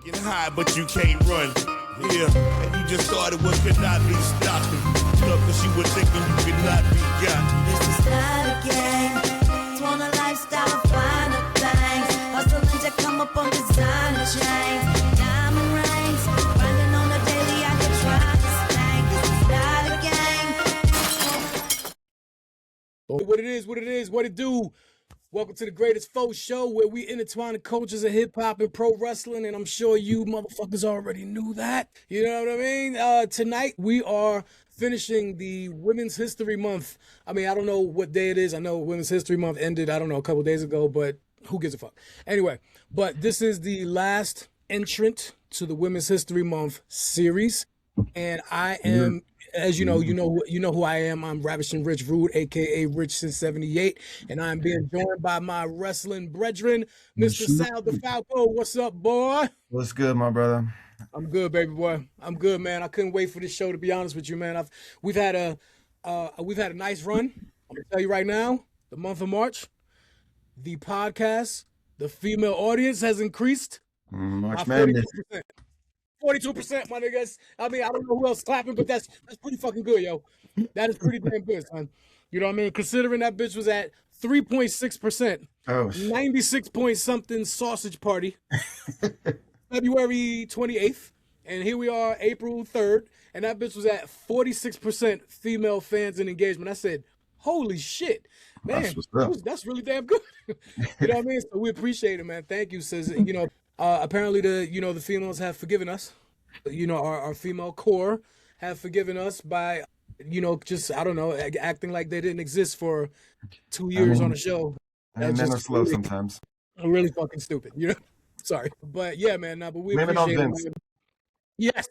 Get high, but you can't run. Yeah, and you just started what could not be stopped. Stuck cause you were thinking you could not be got. This is not a game. It's one a lifestyle of finer things. Hustling to come up on designer chains. Diamond rings. Grinding on the daily, I could try this thing. This is not a game. What it is, what it do. Welcome to the Greatest F.O.E show, where we intertwine the cultures of hip-hop and pro wrestling, and I'm sure you motherfuckers already knew that. You know what I mean? Tonight, we are finishing the Women's History Month. I mean, I don't know what day it is. I know Women's History Month ended, I don't know, a couple days ago, but who gives a fuck? Anyway, but this is the last entrant to the Women's History Month series, and I am... As you know who I am. I'm Ravishing Rich Rude, aka Rich since '78, and I'm being joined by my wrestling brethren, Mr. Sal the Falco. What's up, boy? What's good, my brother? I'm good, baby boy. I'm good, man. I couldn't wait for this show, to be honest with you, man. We've had a nice run. I'm gonna tell you right now, the month of March, the podcast, the female audience has increased March by Madness. 42%, my niggas. I mean, I don't know who else clapping, but that's pretty fucking good, yo. That is pretty damn good, son. You know what I mean? Considering that bitch was at 3.6%, 96 point something sausage party, February 28th, and here we are, April 3rd, and that bitch was at 46% female fans and engagement. I said, holy shit, man, that's really damn good. You know what I mean? So we appreciate it, man. Thank you, sis. You know, apparently the females have forgiven us. You know, our female core have forgiven us by, just, I don't know, acting like they didn't exist for 2 years on a show. And men are slow sometimes. Really fucking stupid, you know? Sorry. But yeah, man, but we appreciate it. Man. Yes.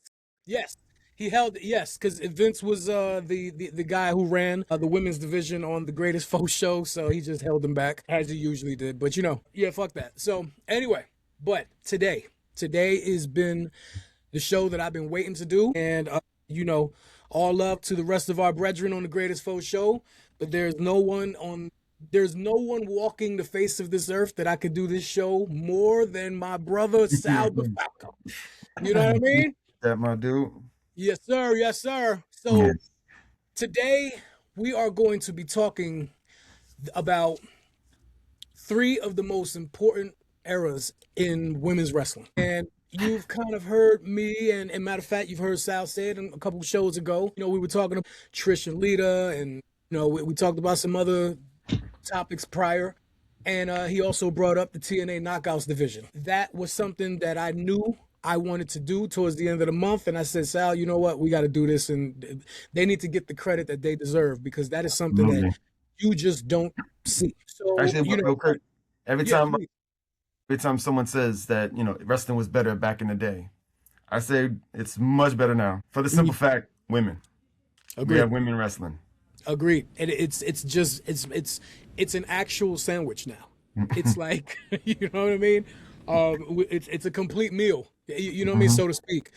He held, because Vince was the guy who ran the women's division on the Greatest F.O.E show, so he just held him back, as he usually did. But, fuck that. So, anyway, but today has been the show that I've been waiting to do, and, all love to the rest of our brethren on the Greatest F.O.E show, but there's no one walking the face of this earth that I could do this show more than my brother, Sal the Falco. You know what I mean? That my dude. Yes, sir. So today we are going to be talking about 3 of the most important eras in women's wrestling. And you've kind of heard me, and matter of fact, you've heard Sal say it a couple shows ago. We were talking about Trish and Lita, and we talked about some other topics prior. And he also brought up the TNA Knockouts Division. That was something that I knew I wanted to do towards the end of the month, and I said, Sal, you know what? We got to do this, and they need to get the credit that they deserve, because that is something that you just don't see. So, actually, real quick, every time someone says that wrestling was better back in the day, I say it's much better now. For the simple fact, women. Agreed. We have women wrestling. Agreed. And it's an actual sandwich now. It's like, you know what I mean? It's a complete meal, you know what I mean, so to speak.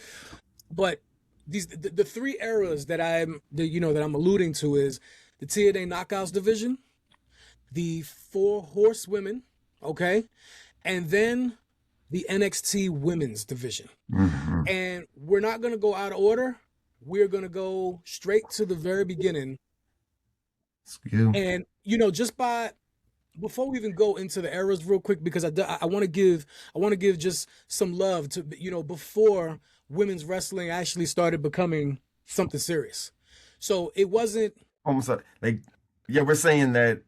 But the 3 eras that I'm alluding to is the TNA Knockouts Division, the Four Horsewomen, okay, and then the NXT Women's Division. And we're not gonna go out of order. We're gonna go straight to the very beginning. And just before we even go into the eras real quick, because I want to give just some love to, before women's wrestling actually started becoming something serious. So it wasn't almost we're saying that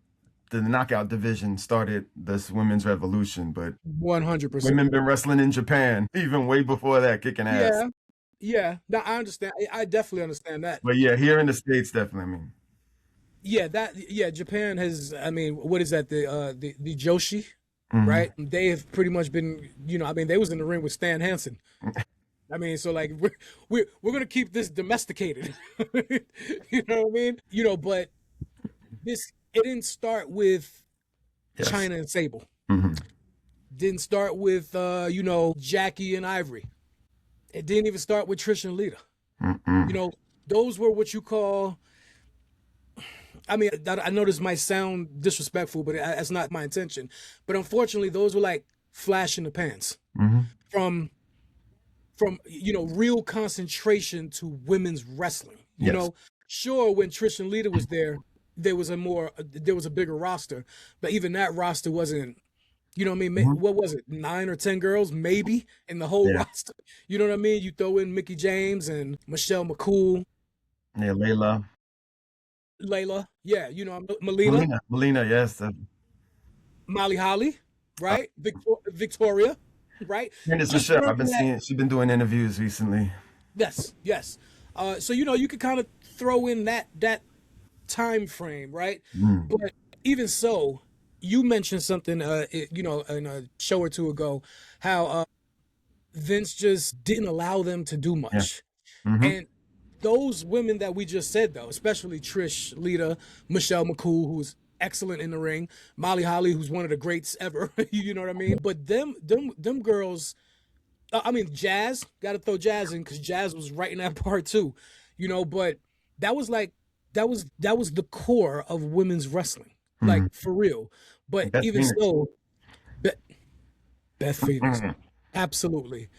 the knockout division started this women's revolution, but 100%. Women been wrestling in Japan even way before that, kicking ass. Yeah. Now I understand. I definitely understand that. But yeah, here in the States, definitely. Japan has, what is that? The Joshi, right? They have pretty much been, they was in the ring with Stan Hansen. So like we're gonna keep this domesticated. You know what I mean? But it didn't start with China and Sable. Didn't start with Jackie and Ivory. It didn't even start with Trish and Lita. Those were what you call, I know this might sound disrespectful, but that's not my intention. But unfortunately, those were like flash in the pans from from real concentration to women's wrestling. You Yes. know, sure, when Trish and Lita was there was a bigger roster, but even that roster wasn't. You know what I mean? What was it? 9 or 10 girls, maybe, in the whole roster. You know what I mean? You throw in Mickie James and Michelle McCool. Yeah, Layla. Yeah, Melina, yes. Molly Holly, right? Victoria, right? Candice Just Michelle, I've throwing been that- seeing, she's been doing interviews recently. Yes. So you could kind of throw in that time frame, right? But even so, you mentioned something, in a show or two ago, how Vince just didn't allow them to do much, and those women that we just said, though, especially Trish, Lita, Michelle McCool, who's excellent in the ring, Molly Holly, who's one of the greats ever, you know what I mean? But them girls. I mean, Jazz, got to throw Jazz in because Jazz was right in that part too, but that was the core of women's wrestling, like for real. But Beth even Phoenix. so, Beth Phoenix, absolutely.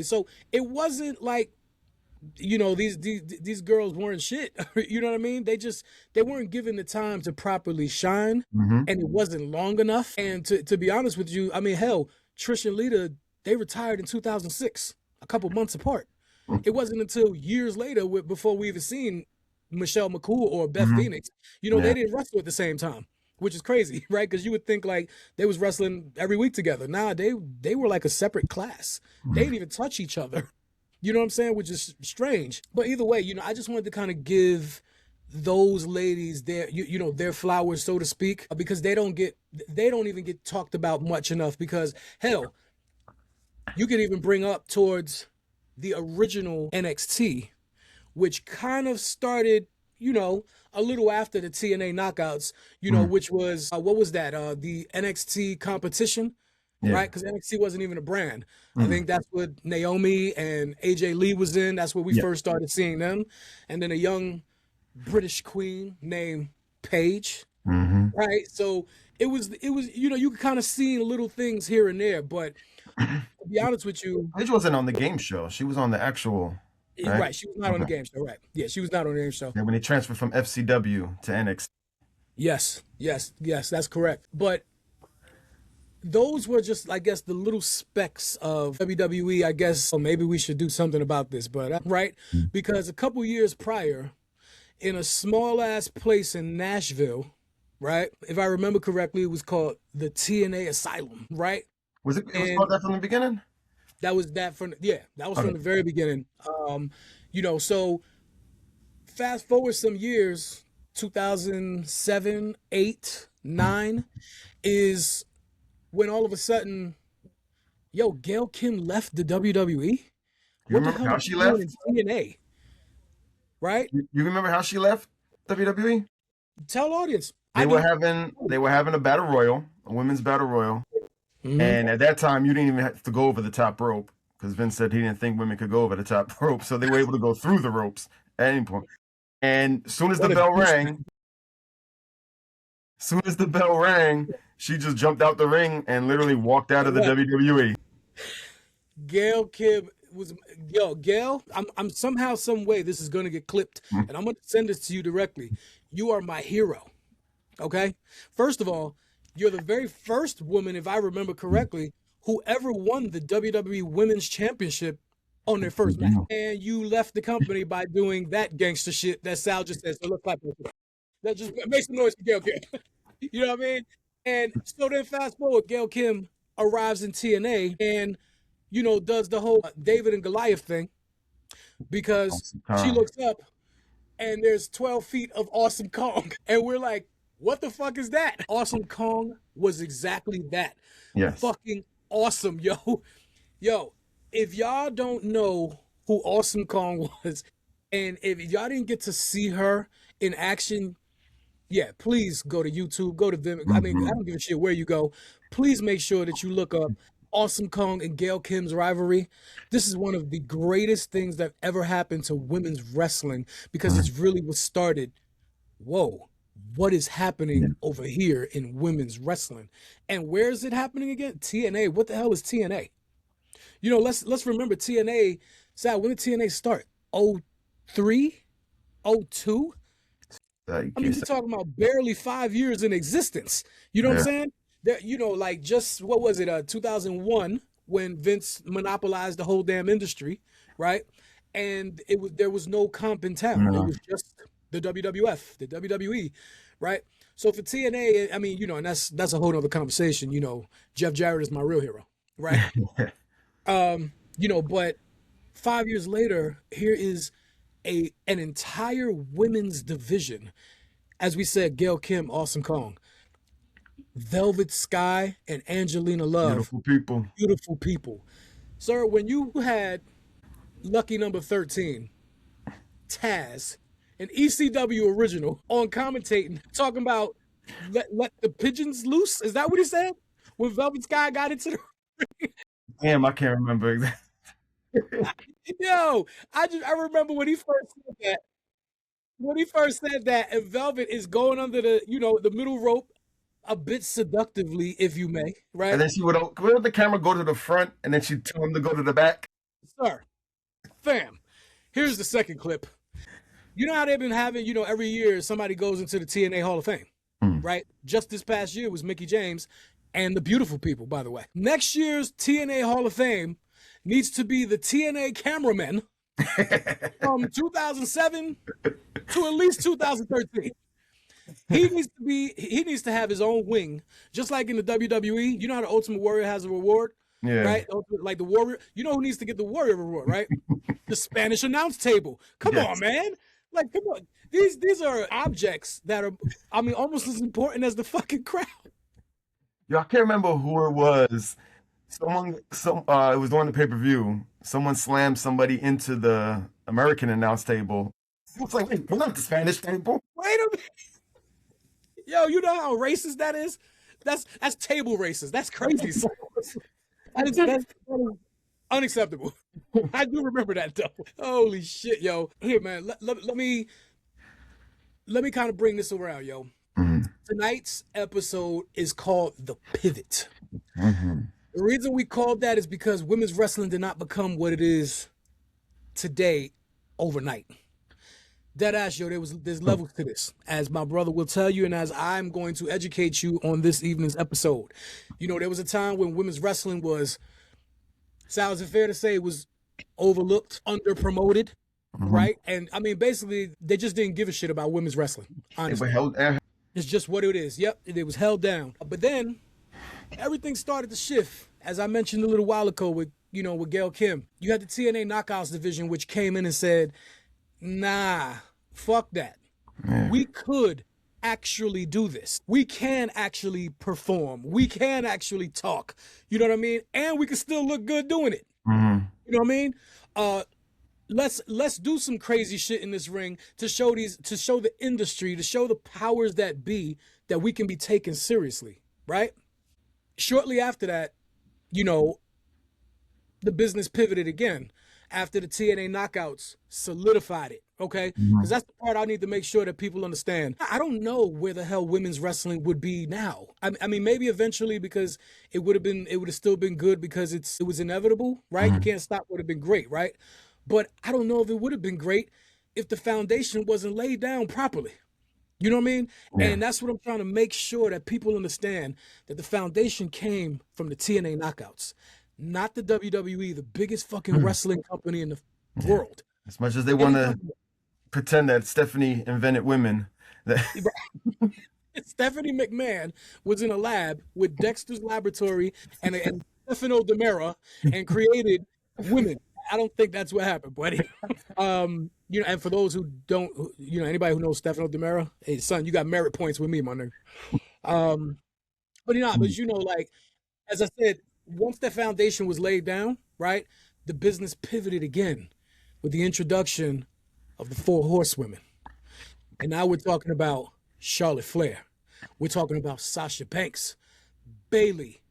So it wasn't like, these girls weren't shit. You know what I mean? They weren't given the time to properly shine, and it wasn't long enough. And to be honest with you, I mean, hell, Trish and Lita, they retired in 2006, a couple months apart. It wasn't until years later, before we even seen Michelle McCool or Beth Phoenix, they didn't wrestle at the same time, which is crazy, right? Because you would think like they was wrestling every week together. Nah, they were like a separate class. They didn't even touch each other. You know what I'm saying? Which is strange. But either way, I just wanted to kind of give those ladies their flowers, so to speak, because they don't even get talked about much enough. Because hell, you could even bring up towards the original NXT, which kind of started, a little after the TNA Knockouts, which was, what was that? The NXT competition, right? Because NXT wasn't even a brand. I think that's what Naomi and AJ Lee was in. That's where we first started seeing them. And then a young British queen named Paige, right? So it was, you could kind of see little things here and there, but to be honest with you, Paige wasn't on the game show. She was on the actual. Right, she was not on the game show, right? Yeah, she was not on the game show. Yeah, when they transferred from FCW to NXT. Yes, that's correct. But those were just, I guess, the little specks of WWE. I guess maybe we should do something about this, but right? Because a couple years prior, in a small ass place in Nashville, right? If I remember correctly, it was called the TNA Asylum, right? Was it called that from the beginning? That was from the very beginning. So fast forward some years, 2007, 8, 9 is when all of a sudden, Gail Kim left the WWE. You remember how she left? TNA, right? You remember how she left WWE? Tell audience. They were having a battle royal, a women's battle royal. And at that time, you didn't even have to go over the top rope because Vince said he didn't think women could go over the top rope. So they were able to go through the ropes at any point. And as soon as the bell rang, she just jumped out the ring and literally walked out of the WWE. Gail Kim was, Gail, I'm somehow, some way, this is going to get clipped, and I'm going to send this to you directly. You are my hero, okay? First of all, you're the very first woman, if I remember correctly, who ever won the WWE Women's Championship on their first match. And you left the company by doing that gangster shit that Sal just said. So let's clap. That just makes some noise for Gail Kim. You know what I mean? And so then fast forward, Gail Kim arrives in TNA and, does the whole David and Goliath thing because she looks up and there's 12 feet of Awesome Kong. And we're like, what the fuck is that? Awesome Kong was exactly that. Yes. Fucking awesome, yo. Yo, if y'all don't know who Awesome Kong was, and if y'all didn't get to see her in action, please go to YouTube, go to them. I mean, I don't give a shit where you go. Please make sure that you look up Awesome Kong and Gail Kim's rivalry. This is one of the greatest things that ever happened to women's wrestling because it's really what started, what is happening over here in women's wrestling? And where is it happening again? TNA. What the hell is TNA? You know, let's remember TNA. Sal, when did TNA start? 03? 02? I mean, we're talking about barely 5 years in existence. You know what I'm saying? There, you know, like just, what was it, 2001, when Vince monopolized the whole damn industry, right? And there was no comp in town. It was just the WWF, the WWE, right? So for TNA, I mean, you know, and that's a whole other conversation. You know, Jeff Jarrett is my real hero, right? You know, but 5 years later, here is an entire women's division. As we said, Gail Kim, Awesome Kong, Velvet Sky, and Angelina Love. Beautiful people. Sir, when you had Lucky Number 13, Taz, an ECW original on commentating, talking about let the pigeons loose. Is that what he said? When Velvet Sky got into the ring? Damn, I can't remember exactly. Yo, I remember when he first said that. When he first said that, and Velvet is going under the, you know, the middle rope a bit seductively, if you may, right? And then she would the camera go to the front, and then she'd tell him to go to the back. Sir, fam, here's the second clip. You know how they've been having, you know, every year somebody goes into the TNA Hall of Fame, right? Just this past year was Mickie James and the beautiful people, by the way. Next year's TNA Hall of Fame needs to be the TNA cameramen from 2007 to at least 2013. He needs to have his own wing, just like in the WWE. You know how the Ultimate Warrior has a reward? Yeah. Right? Like the Warrior. You know who needs to get the Warrior reward, right? The Spanish announce table. Come on, man. Like, come on. These are objects that are, I mean, almost as important as the fucking crowd. Yo, I can't remember who it was. It was during the pay-per-view. Someone slammed somebody into the American announce table. I was like, wait, we're not the Spanish table. Wait a minute. Yo, you know how racist that is? That's table racist. That's crazy. That's unacceptable. I do remember that though. Holy shit, yo. Here, man, let me kind of bring this around, yo. Tonight's episode is called The Pivot. The reason we called that is because women's wrestling did not become what it is today overnight. Deadass, yo, there's levels to this, as my brother will tell you, and as I'm going to educate you on this evening's episode. You know, there was a time when women's wrestling was, Sal, is it fair to say it was overlooked, under-promoted, right? And, I mean, basically, they just didn't give a shit about women's wrestling, honestly. It's just what it is. Yep, it was held down. But then, everything started to shift, as I mentioned a little while ago with Gail Kim. You had the TNA Knockouts Division, which came in and said, nah, fuck that. Man. We could actually do this. We can actually perform. We can actually talk. You know what I mean? And we can still look good doing it. You know what I mean? Let's do some crazy shit in this ring to show the industry, to show the powers that be that we can be taken seriously, right? Shortly after that, you know, the business pivoted again after the TNA Knockouts solidified it, okay? Because that's the part I need to make sure that people understand. I don't know where the hell women's wrestling would be now. I mean, maybe eventually, because it would have still been good because it was inevitable, right? You can't stop what would have been great, right? But I don't know if it would have been great if the foundation wasn't laid down properly. You know what I mean? Yeah. And that's what I'm trying to make sure that people understand, that the foundation came from the TNA Knockouts, not the WWE, the biggest fucking wrestling company in the world. As much as they want to pretend that Stephanie invented women. Stephanie McMahon was in a lab with Dexter's Laboratory and Stefano Demera and created women. I don't think that's what happened, buddy. You know, and for those who don't, you know, anybody who knows Stefano Demera, hey, son, you got merit points with me, my nigga. But you know, like, as I said, once that foundation was laid down, right, the business pivoted again with the introduction of the Four Horsewomen. And now we're talking about Charlotte Flair. We're talking about Sasha Banks, Bayley,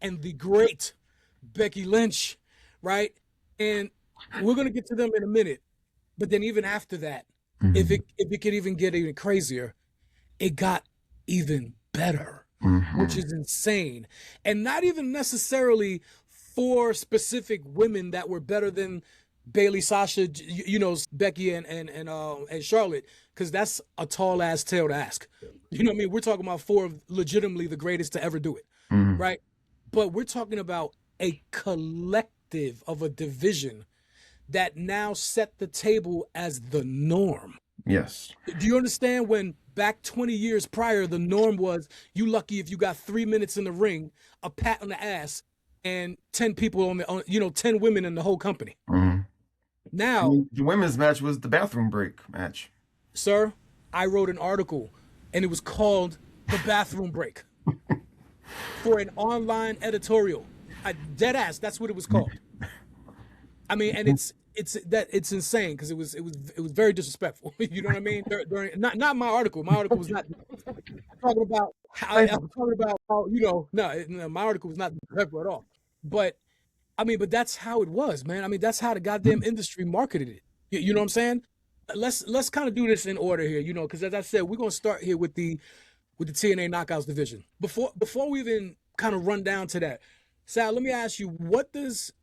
and the great Becky Lynch, right? And we're going to get to them in a minute. But then even after that, if it could even get even crazier, it got even better, which is insane. And not even necessarily 4 specific women that were better than Bayley, Sasha, Becky, and Charlotte, because that's a tall ass tale to ask. You know what I mean? We're talking about 4 of legitimately the greatest to ever do it, right? But we're talking about a collective of a division that now set the table as the norm. Yes. Do you understand when back 20 years prior, the norm was you lucky if you got 3 minutes in the ring, a pat on the ass, and 10 people on 10 women in the whole company. Now, the women's match was the bathroom break match. Sir, I wrote an article, and it was called "The Bathroom Break" for an online editorial. Dead ass. That's what it was called. I mean, and it's insane because it was very disrespectful. You know what I mean? Not my article. My article was not talking about how my article was not disrespectful at all. But I mean, but that's how it was, man. I mean, that's how the goddamn industry marketed it. You know what I'm saying? Let's kind of do this in order here, because as I said, we're gonna start here with the TNA Knockouts Division. Before we even kind of run down to that, Sal, let me ask you, what does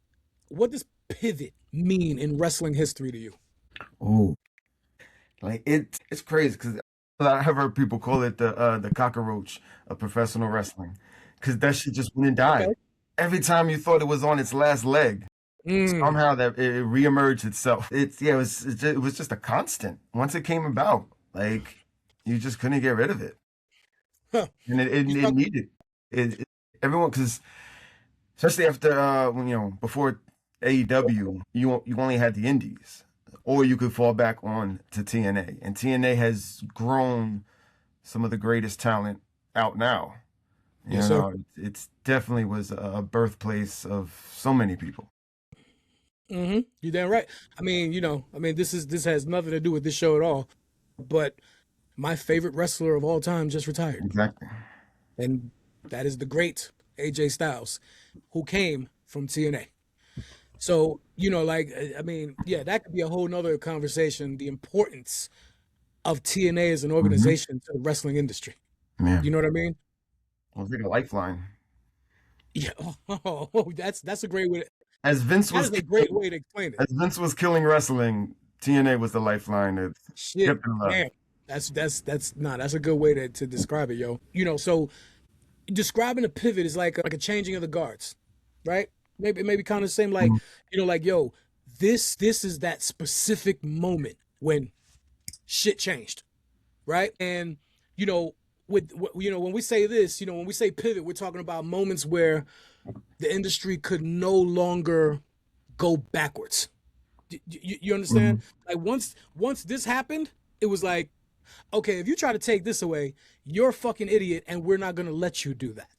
pivot mean in wrestling history to you? Oh, like it's crazy because I have heard people call it the cockroach of professional wrestling, because that shit just went and died. Okay. Every time you thought it was on its last leg, somehow that it reemerged itself. It was just a constant. Once it came about, like you just couldn't get rid of it, and it needed it. Everyone, because especially after before AEW, you only had the indies, or you could fall back on to TNA, and TNA has grown some of the greatest talent out now. You know, it's definitely was a birthplace of so many people. You're damn right. I mean, this has nothing to do with this show at all, but my favorite wrestler of all time just retired. Exactly. And that is the great AJ Styles, who came from TNA. So, that could be a whole nother conversation, the importance of TNA as an organization to the wrestling industry. Man. You know what I mean? It was like a lifeline. Yeah. That's a great way. As Vince was a great way to explain it. As Vince was killing wrestling, TNA was the lifeline that kept him alive. That's a good way to describe it, yo. So describing a pivot is like a changing of the guards, right? Maybe kind of the same, like, this is that specific moment when shit changed, right? And when we say this, when we say pivot, we're talking about moments where the industry could no longer go backwards. You understand? Like once this happened, it was like, okay, if you try to take this away, you're a fucking idiot, and we're not gonna let you do that.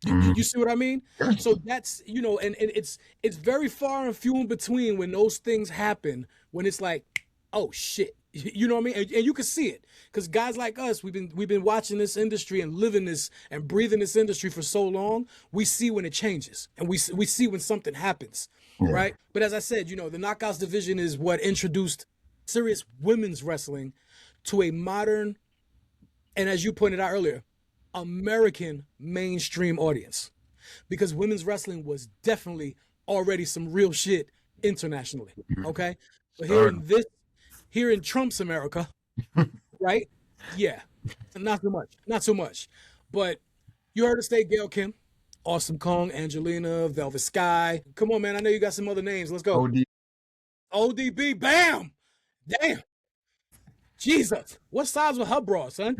You see what I mean? So that's, and it's very far and few in between when those things happen, when it's like, oh shit, you know what I mean? And you can see it, because guys like us, we've been watching this industry and living this and breathing this industry for so long. We see when it changes, and we see when something happens, right? But as I said, the Knockouts Division is what introduced serious women's wrestling to a modern, and as you pointed out earlier, American mainstream audience, because women's wrestling was definitely already some real shit internationally. Okay, but here in Trump's America, right? Yeah, not so much. But you heard us say Gail Kim, Awesome Kong, Angelina, Velvet Sky. Come on, man. I know you got some other names. Let's go. ODB, bam, damn, Jesus. What size was her bra, son?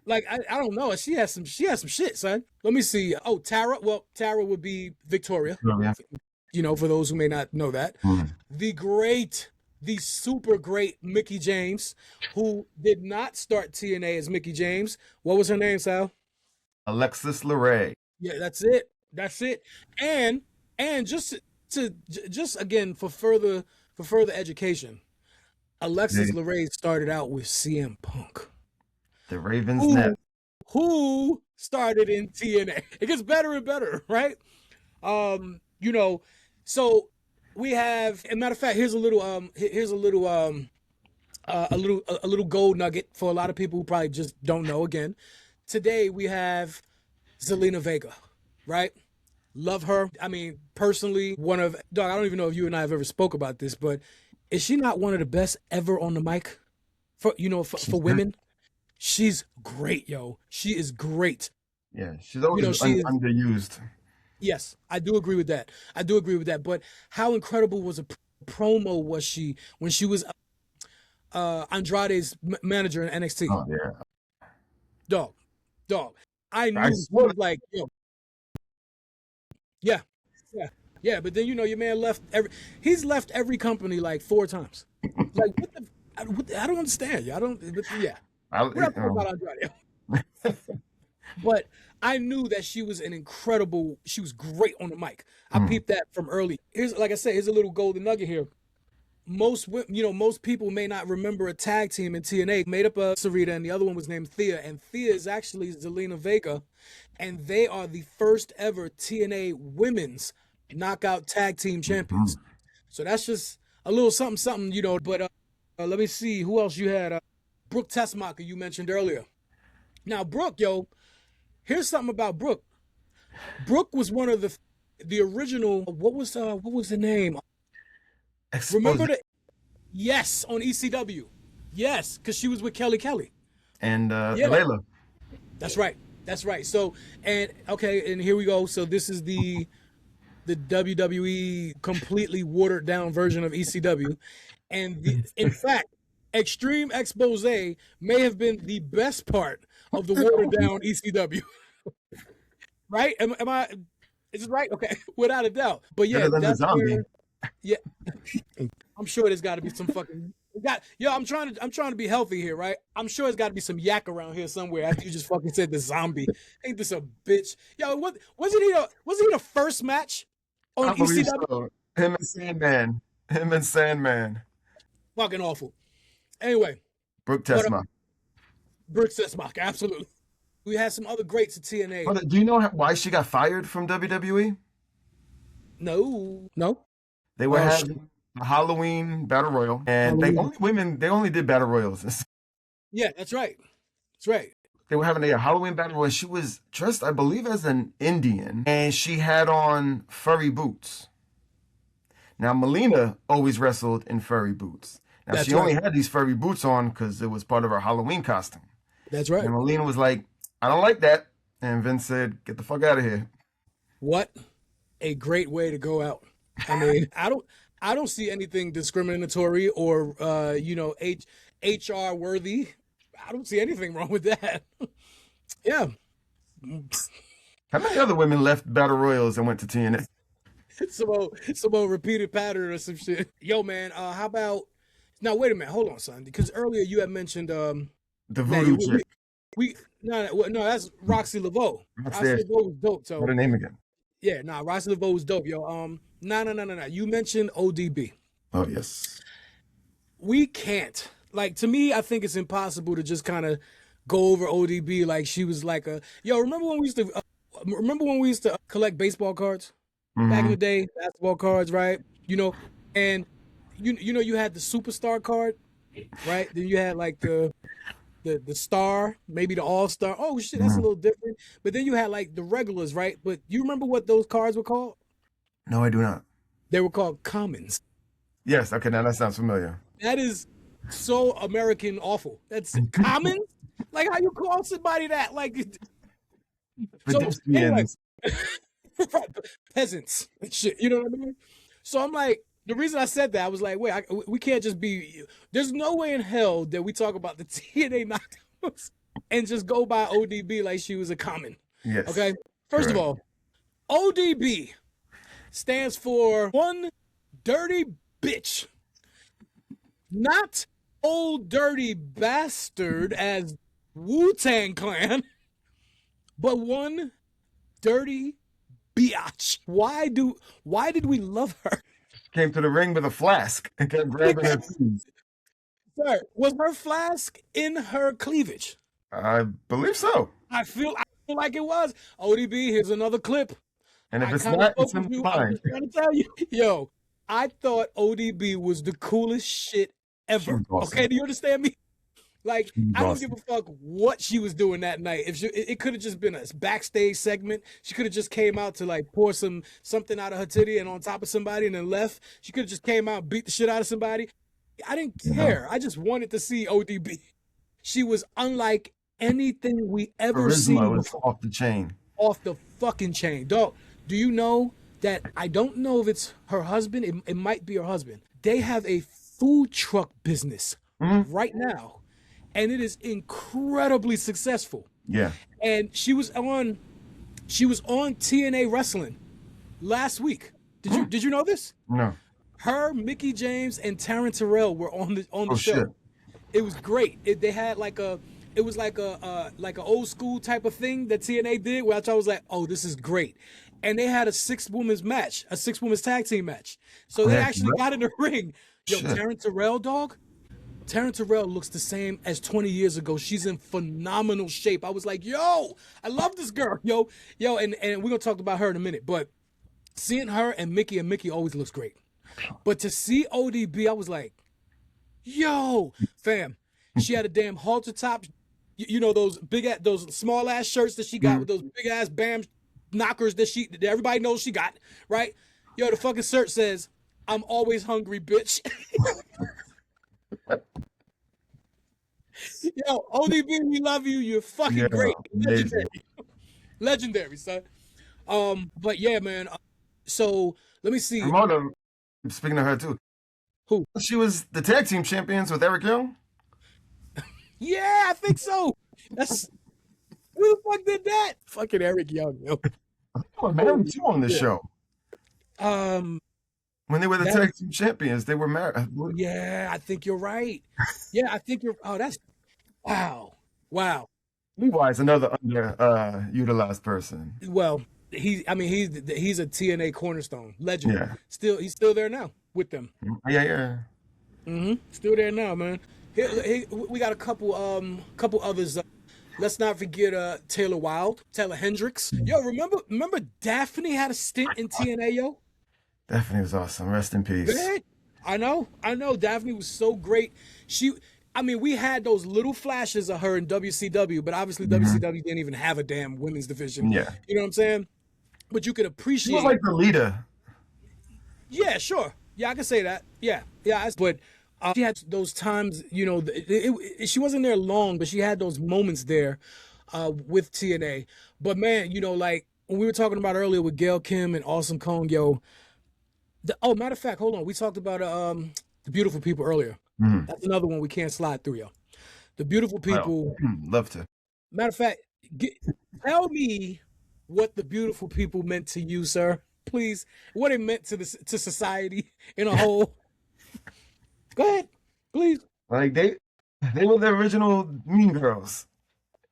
Like, I don't know. She has some shit, son. Let me see. Oh, Tara. Well, Tara would be Victoria. For those who may not know that. The super great Mickie James, who did not start TNA as Mickie James. What was her name, Sal? Alexis LeRae. Yeah, that's it. And just again for further education, Alexis LeRae started out with CM Punk. The Raven's Nest. Who started in TNA. It gets better and better, right? So we have, as a matter of fact, here's a little gold nugget for a lot of people who probably just don't know. Again, today we have Zelina Vega, right? Love her. I mean, personally, dog, I don't even know if you and I have ever spoke about this, but is she not one of the best ever on the mic for women? She's great, yo. She is great. Yeah, she's always underused. Yes, I do agree with that. But how incredible was a promo was she when she was Andrade's manager in NXT? Oh, yeah. Dog. I knew she was like, yo. Yeah. But then your man he's left every company like 4 times. Like I don't understand. I don't. Yeah. We're not talking about Andrade. But I knew that she was she was great on the mic. I peeped that from early. Here's a little golden nugget here. Most people may not remember a tag team in TNA made up of Sarita, and the other one was named Thea. And Thea is actually Zelina Vega, and they are the first ever TNA women's knockout tag team champions. So that's just a little something, But let me see who else you had. Brooke Tessmacher, you mentioned earlier. Now, Brooke, here's something about Brooke. Brooke was one of the original. What was the name? Remember yes, on ECW. Yes, because she was with Kelly and Layla. That's right. So and here we go. So this is the WWE completely watered down version of ECW, and in fact, Extreme Expose may have been the best part of the watered down ECW. Right? Am I? Is it right? Okay, without a doubt. But yeah, that's where. Yeah, I'm sure there's got to be some fucking. I'm trying to be healthy here, right? I'm sure there's got to be some yak around here somewhere after you just fucking said the zombie. Ain't this a bitch? Yo, what wasn't he the first match on ECW? So. Him and Sandman. Fucking awful. Anyway, Brooke Tessmacher. Brooke Tessmacher, absolutely. We had some other greats at TNA. But do you know why she got fired from WWE? No. They were having a Halloween Battle Royal, and they only did Battle Royals. Yeah, that's right. They were having a Halloween Battle Royal. She was dressed, I believe, as an Indian, and she had on furry boots. Now, Melina always wrestled in furry boots. Now, she only had these furry boots on because it was part of her Halloween costume. That's right. And Melina was like, I don't like that. And Vince said, get the fuck out of here. What a great way to go out. I mean, I don't see anything discriminatory or HR worthy. I don't see anything wrong with that. Yeah. How many other women left Battle Royals and went to TNA? Some old repeated pattern or some shit. Yo, man, how about now? Wait a minute, hold on, son, because earlier you had mentioned the voodoo chick. No, that's Roxy Laveau. Roxy Laveau was dope. So what her name again? Yeah, Roxy Laveau was dope, yo. No. You mentioned ODB. Oh yes. We can't. Like, to me, I think it's impossible to just kind of go over ODB like she was like a. Yo, remember when we used to collect baseball cards back in the day, basketball cards, right? And you had the superstar card, right? Then you had like the star, maybe the all-star. Oh shit, that's a little different. But then you had like the regulars, right? But you remember what those cards were called? No, I do not. They were called commons. Yes, okay, now that sounds familiar. That is so American awful. That's commons? Like, how you call somebody that? Like, pedestrians. Peasants and shit, you know what I mean? So I'm like, the reason I said that, I was like, wait, we can't just be, there's no way in hell that we talk about the TNA Knockouts and just go by ODB like she was a common. Yes. Okay? First of all, ODB stands for one dirty bitch. Not old dirty bastard as Wu-Tang Clan, but one dirty biatch. Why did we love her? Came to the ring with a flask and kept grabbing her teeth. Sir, was her flask in her cleavage? I believe so. I feel like it was. ODB, here's another clip. And if it's not, it's in the I'm just trying to tell you. Yo, I thought ODB was the coolest shit ever. Awesome. Okay, do you understand me? Like, I don't give a fuck what she was doing that night. If it could have just been a backstage segment. She could have just came out to like pour something out of her titty and on top of somebody and then left. She could have just came out and beat the shit out of somebody. I didn't care. I just wanted to see ODB. She was unlike anything we ever seen. Charisma was off the chain. Off the fucking chain. Dog, do you know that I don't know if it's her husband. It might be her husband. They have a food truck business right now. And it is incredibly successful. Yeah. And she was on TNA Wrestling last week. Did you know this? No. Her, Mickie James, and Taryn Terrell were on the show. Shit. It was great. They had it was like an old school type of thing that TNA did, which I was like, oh, this is great. And they had a six-women's tag team match. So they actually got in the ring. Yo, Taryn Terrell, dog. Taryn Terrell looks the same as 20 years ago. She's in phenomenal shape. I was like, yo, I love this girl, yo, and we're gonna talk about her in a minute. But seeing her and Mickie always looks great. But to see ODB, I was like, yo, fam, she had a damn halter top. You know those those small ass shirts that she got with those big ass bam knockers that everybody knows she got, right? Yo, the fucking shirt says, "I'm always hungry, bitch." Yo, ODB, we love you. You're fucking great. Legendary, son. But yeah, man. So let me see. Ramona, speaking of her too. Who? She was the tag team champions with Eric Young. Yeah, I think so. That's who the fuck did that? Fucking Eric Young, yo. Oh, married too on the show. When they were the tag team champions, they were married. Yeah, I think you're right. Yeah, I think you're. Oh, that's wow. Levi's another utilized person. Well, he's a TNA cornerstone legend. Yeah. He's still there now with them. Yeah. Still there now, man. Here, we got a couple others. Let's not forget Taylor Hendricks. Yo, remember Daphne had a stint in TNA, yo? Daphne was awesome. Rest in peace. Good. I know. Daphne was so great. We had those little flashes of her in WCW, but obviously WCW didn't even have a damn women's division. Yeah. You know what I'm saying? But you could appreciate. She was like the leader. Yeah, sure. Yeah, I can say that. Yeah. But she had those times, you know, she wasn't there long, but she had those moments there with TNA. But man, you know, like when we were talking about earlier with Gail Kim and Awesome Kong, yo. Matter of fact, hold on. We talked about the Beautiful People earlier. That's another one we can't slide through, yo. The Beautiful People. Love to. Matter of fact, tell me what the Beautiful People meant to you, sir. Please, what it meant to society in a whole. Go ahead, please. Like they were the original Mean Girls.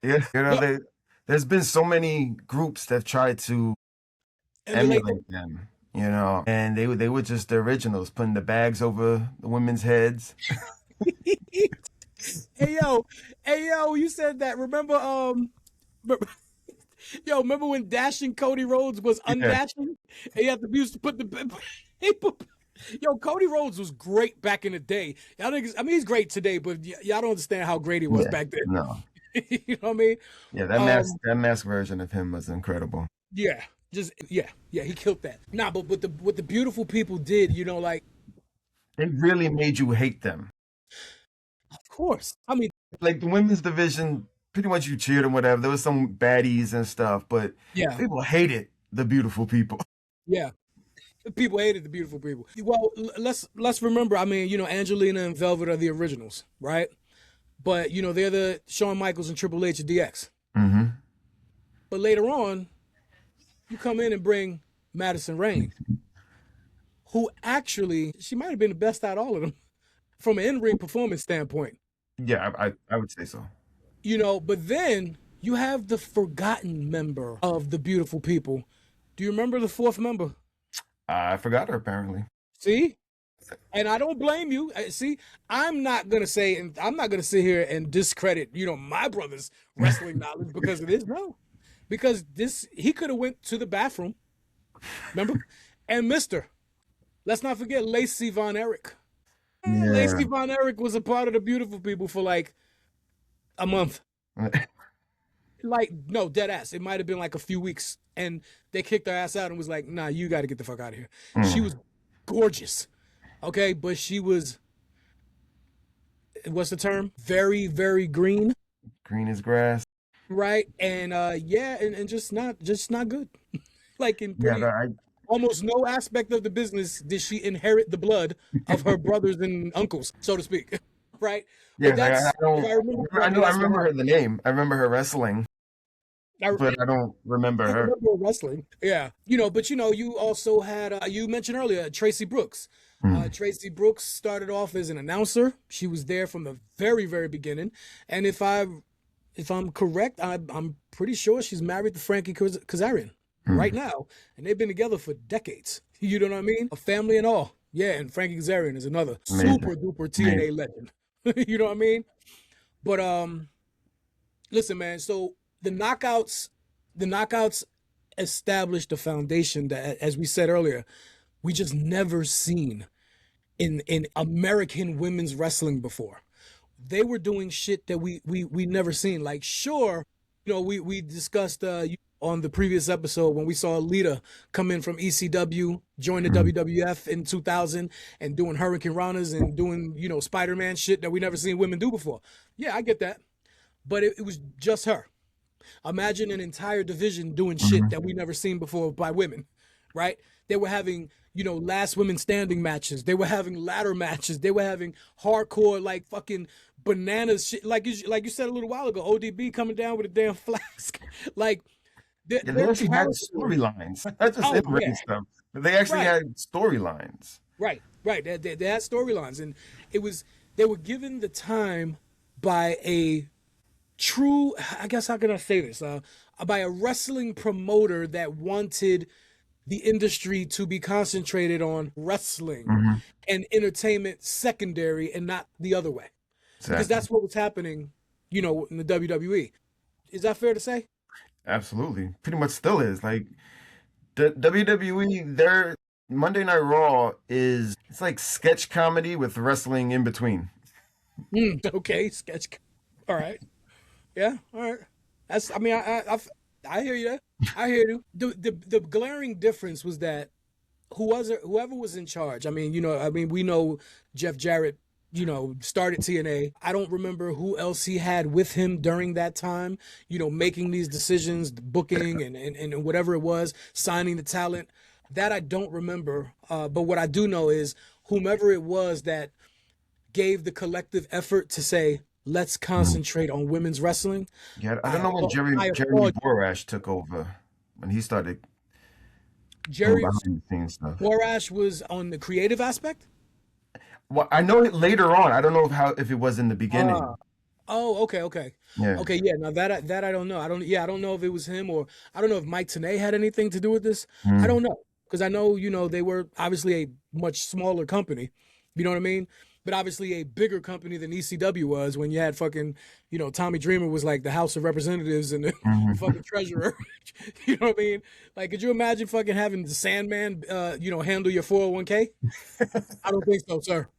Yeah, you know, there's been so many groups that tried to emulate them. You know, and they were just the originals, putting the bags over the women's heads. Hey yo, you said that. Remember when Dashing Cody Rhodes was undashing? And he had to use to put Yo, Cody Rhodes was great back in the day. He's great today, but y'all don't understand how great he was back then. No. You know what I mean? Yeah, that mask version of him was incredible. Yeah. He killed that. Nah, but what the Beautiful People did, you know, like they really made you hate them. Of course. I mean, like the women's division, pretty much you cheered and whatever. There was some baddies and stuff, but people hated the Beautiful People. Yeah. People hated the Beautiful People. Well, let's remember, I mean, you know, Angelina and Velvet are the originals, right? But, you know, they're the Shawn Michaels and Triple H of DX. But later on, you come in and bring Madison Rayne, who actually, she might have been the best out of all of them from an in-ring performance standpoint. Yeah, I would say so. You know, but then you have the forgotten member of the Beautiful People. Do you remember the fourth member? I forgot her, apparently. See? And I don't blame you. See, I'm not going to sit here and discredit, you know, my brother's wrestling knowledge because of this. No. Because he could have went to the bathroom, remember? And let's not forget Lacey Von Erich. Yeah. Lacey Von Erich was a part of the Beautiful People for like A month. Like, no, dead ass. It might have been like a few weeks. And they kicked her ass out and was like, nah, you got to get the fuck out of here. She was gorgeous. Okay. But she was, what's the term? Very, very green. Green as grass. Right. And yeah, and just not good. Like in pretty, almost no aspect of the business did she inherit the blood of her brothers and uncles, so to speak. Right? Yeah, I remember her the name. I remember her wrestling. But I don't remember her. I remember her wrestling. Yeah. But you also had, you mentioned earlier, Tracy Brooks. Tracy Brooks started off as an announcer. She was there from the very, very beginning. And if I'm correct, I'm pretty sure she's married to Frankie Kazarian right now. And they've been together for decades. You know what I mean? A family and all. Yeah, and Frankie Kazarian is another super duper TNA legend. You know what I mean? But listen, man, so the knockouts established a foundation that, as we said earlier, we just never seen in American women's wrestling before. They were doing shit that we never seen. Like, sure, we discussed on the previous episode when we saw Lita come in from ECW, join the WWF in 2000, and doing Hurricane Ranas and doing, Spider-Man shit that we never seen women do before. Yeah, I get that. But it was just her. Imagine an entire division doing shit that we never seen before by women, right? They were having, last women standing matches. They were having ladder matches. They were having hardcore, like, fucking bananas shit. Like you said a little while ago, ODB coming down with a damn flask. Like, they actually had storylines. Not just in-ring stuff. They actually had storylines. Right. They had storylines. And they were given the time by a true, I guess, how can I say this? By a wrestling promoter that wanted the industry to be concentrated on wrestling and entertainment secondary and not the other way. Exactly. Because that's what was happening, in the WWE. Is that fair to say? Absolutely. Pretty much still is. Like, the WWE, their Monday Night Raw it's like sketch comedy with wrestling in between. Okay, sketch. All right. Yeah, all right. I hear you. I hear you. The glaring difference was that whoever was in charge. We know Jeff Jarrett, started TNA. I don't remember who else he had with him during that time, making these decisions, the booking and whatever it was, signing the talent. That I don't remember. But what I do know is whomever it was that gave the collective effort to say, let's concentrate on women's wrestling. Yeah, I don't know when Jeremy Borash took over, when he started. Jerry Borash was on the creative aspect? Well, I know it later on. I don't know if it was in the beginning. Okay. Yeah. Okay, yeah. Now that I don't know. I don't know if it was him, or I don't know if Mike Tenay had anything to do with this. I don't know, because I know they were obviously a much smaller company. You know what I mean? But obviously a bigger company than ECW was, when you had fucking, Tommy Dreamer was like the House of Representatives and the fucking treasurer. You know what I mean? Like, could you imagine fucking having the Sandman, handle your 401k? I don't think so, sir.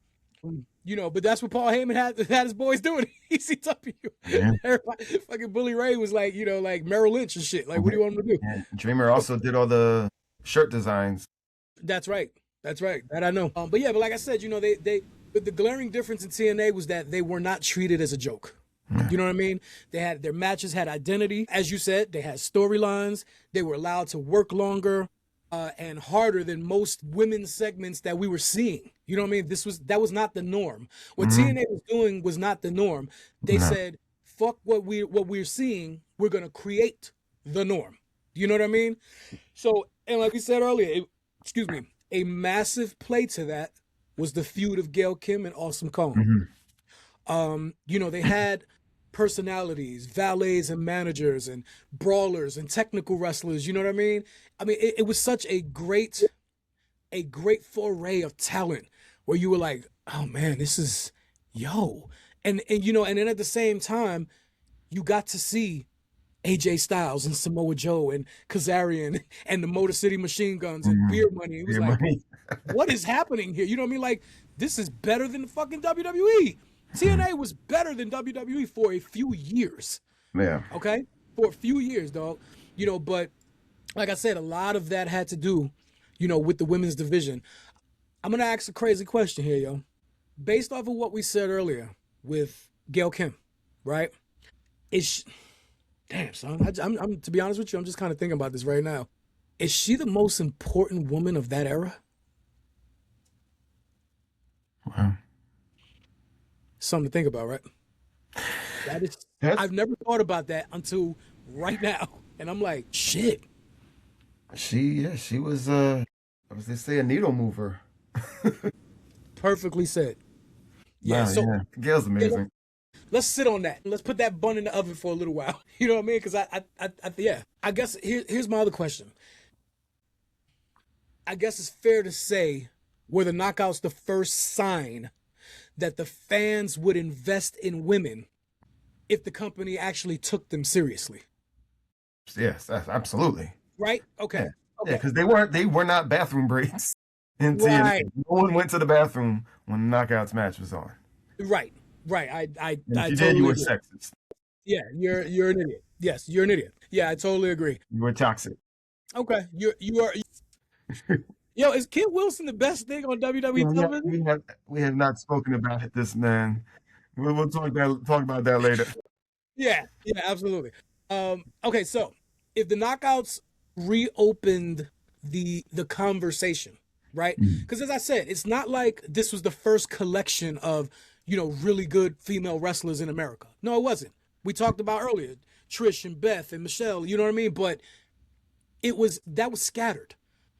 But that's what Paul Heyman had his boys doing. ECW. Yeah. Everybody, fucking Bully Ray was like, like Merrill Lynch and shit. Like, what do you want him to do? Yeah. Dreamer also did all the shirt designs. That's right. That I know. But like I said, but the glaring difference in TNA was that they were not treated as a joke. You know what I mean? Their matches had identity. As you said, they had storylines. They were allowed to work longer and harder than most women's segments that we were seeing. You know what I mean? That was not the norm. What TNA was doing was not the norm. They said, fuck what we're seeing. We're going to create the norm. You know what I mean? So, and like we said earlier, a massive play to that was the feud of Gail Kim and Awesome Kong. They had personalities, valets and managers and brawlers and technical wrestlers. You know what I mean? It was such a great foray of talent where you were like, oh man, this is and then at the same time, you got to see AJ Styles and Samoa Joe and Kazarian and the Motor City Machine Guns and Beer Money. It was what is happening here? You know what I mean? Like, this is better than the fucking WWE. TNA was better than WWE for a few years. Yeah. Okay? For a few years, dog. You know, but like I said, a lot of that had to do, you know, with the women's division. I'm going to ask a crazy question here, yo. Based off of what we said earlier with Gail Kim, right? Damn, son. I'm to be honest with you, I'm just kind of thinking about this right now. Is she the most important woman of that era? Wow. Something to think about, right? I've never thought about that until right now. And I'm like, shit. She was as they say, a needle mover. Perfectly said. Yeah, wow, so yeah. Gail's amazing. Let's sit on that. Let's put that bun in the oven for a little while. You know what I mean? Because I guess here's my other question. I guess it's fair to say, were the Knockouts the first sign that the fans would invest in women if the company actually took them seriously? Yes, absolutely. Right? Okay. Yeah, okay. Because they were not bathroom breaks in TNA. Right. No one went to the bathroom when the Knockouts match was on. Right. I if you totally did, you were agree. sexist. Yeah, you're an idiot. Yes, you're an idiot. Yeah, I totally agree. You were toxic. Okay, you are. Yo, is Kid Wilson the best thing on WWE television? We have not spoken about this, man. We'll talk about that later. Yeah, absolutely. Okay, so if the Knockouts reopened the conversation, right? Because as I said, it's not like this was the first collection of, you know, really good female wrestlers in America. No, it wasn't. We talked about earlier, Trish and Beth and Michelle, you know what I mean? But that was scattered.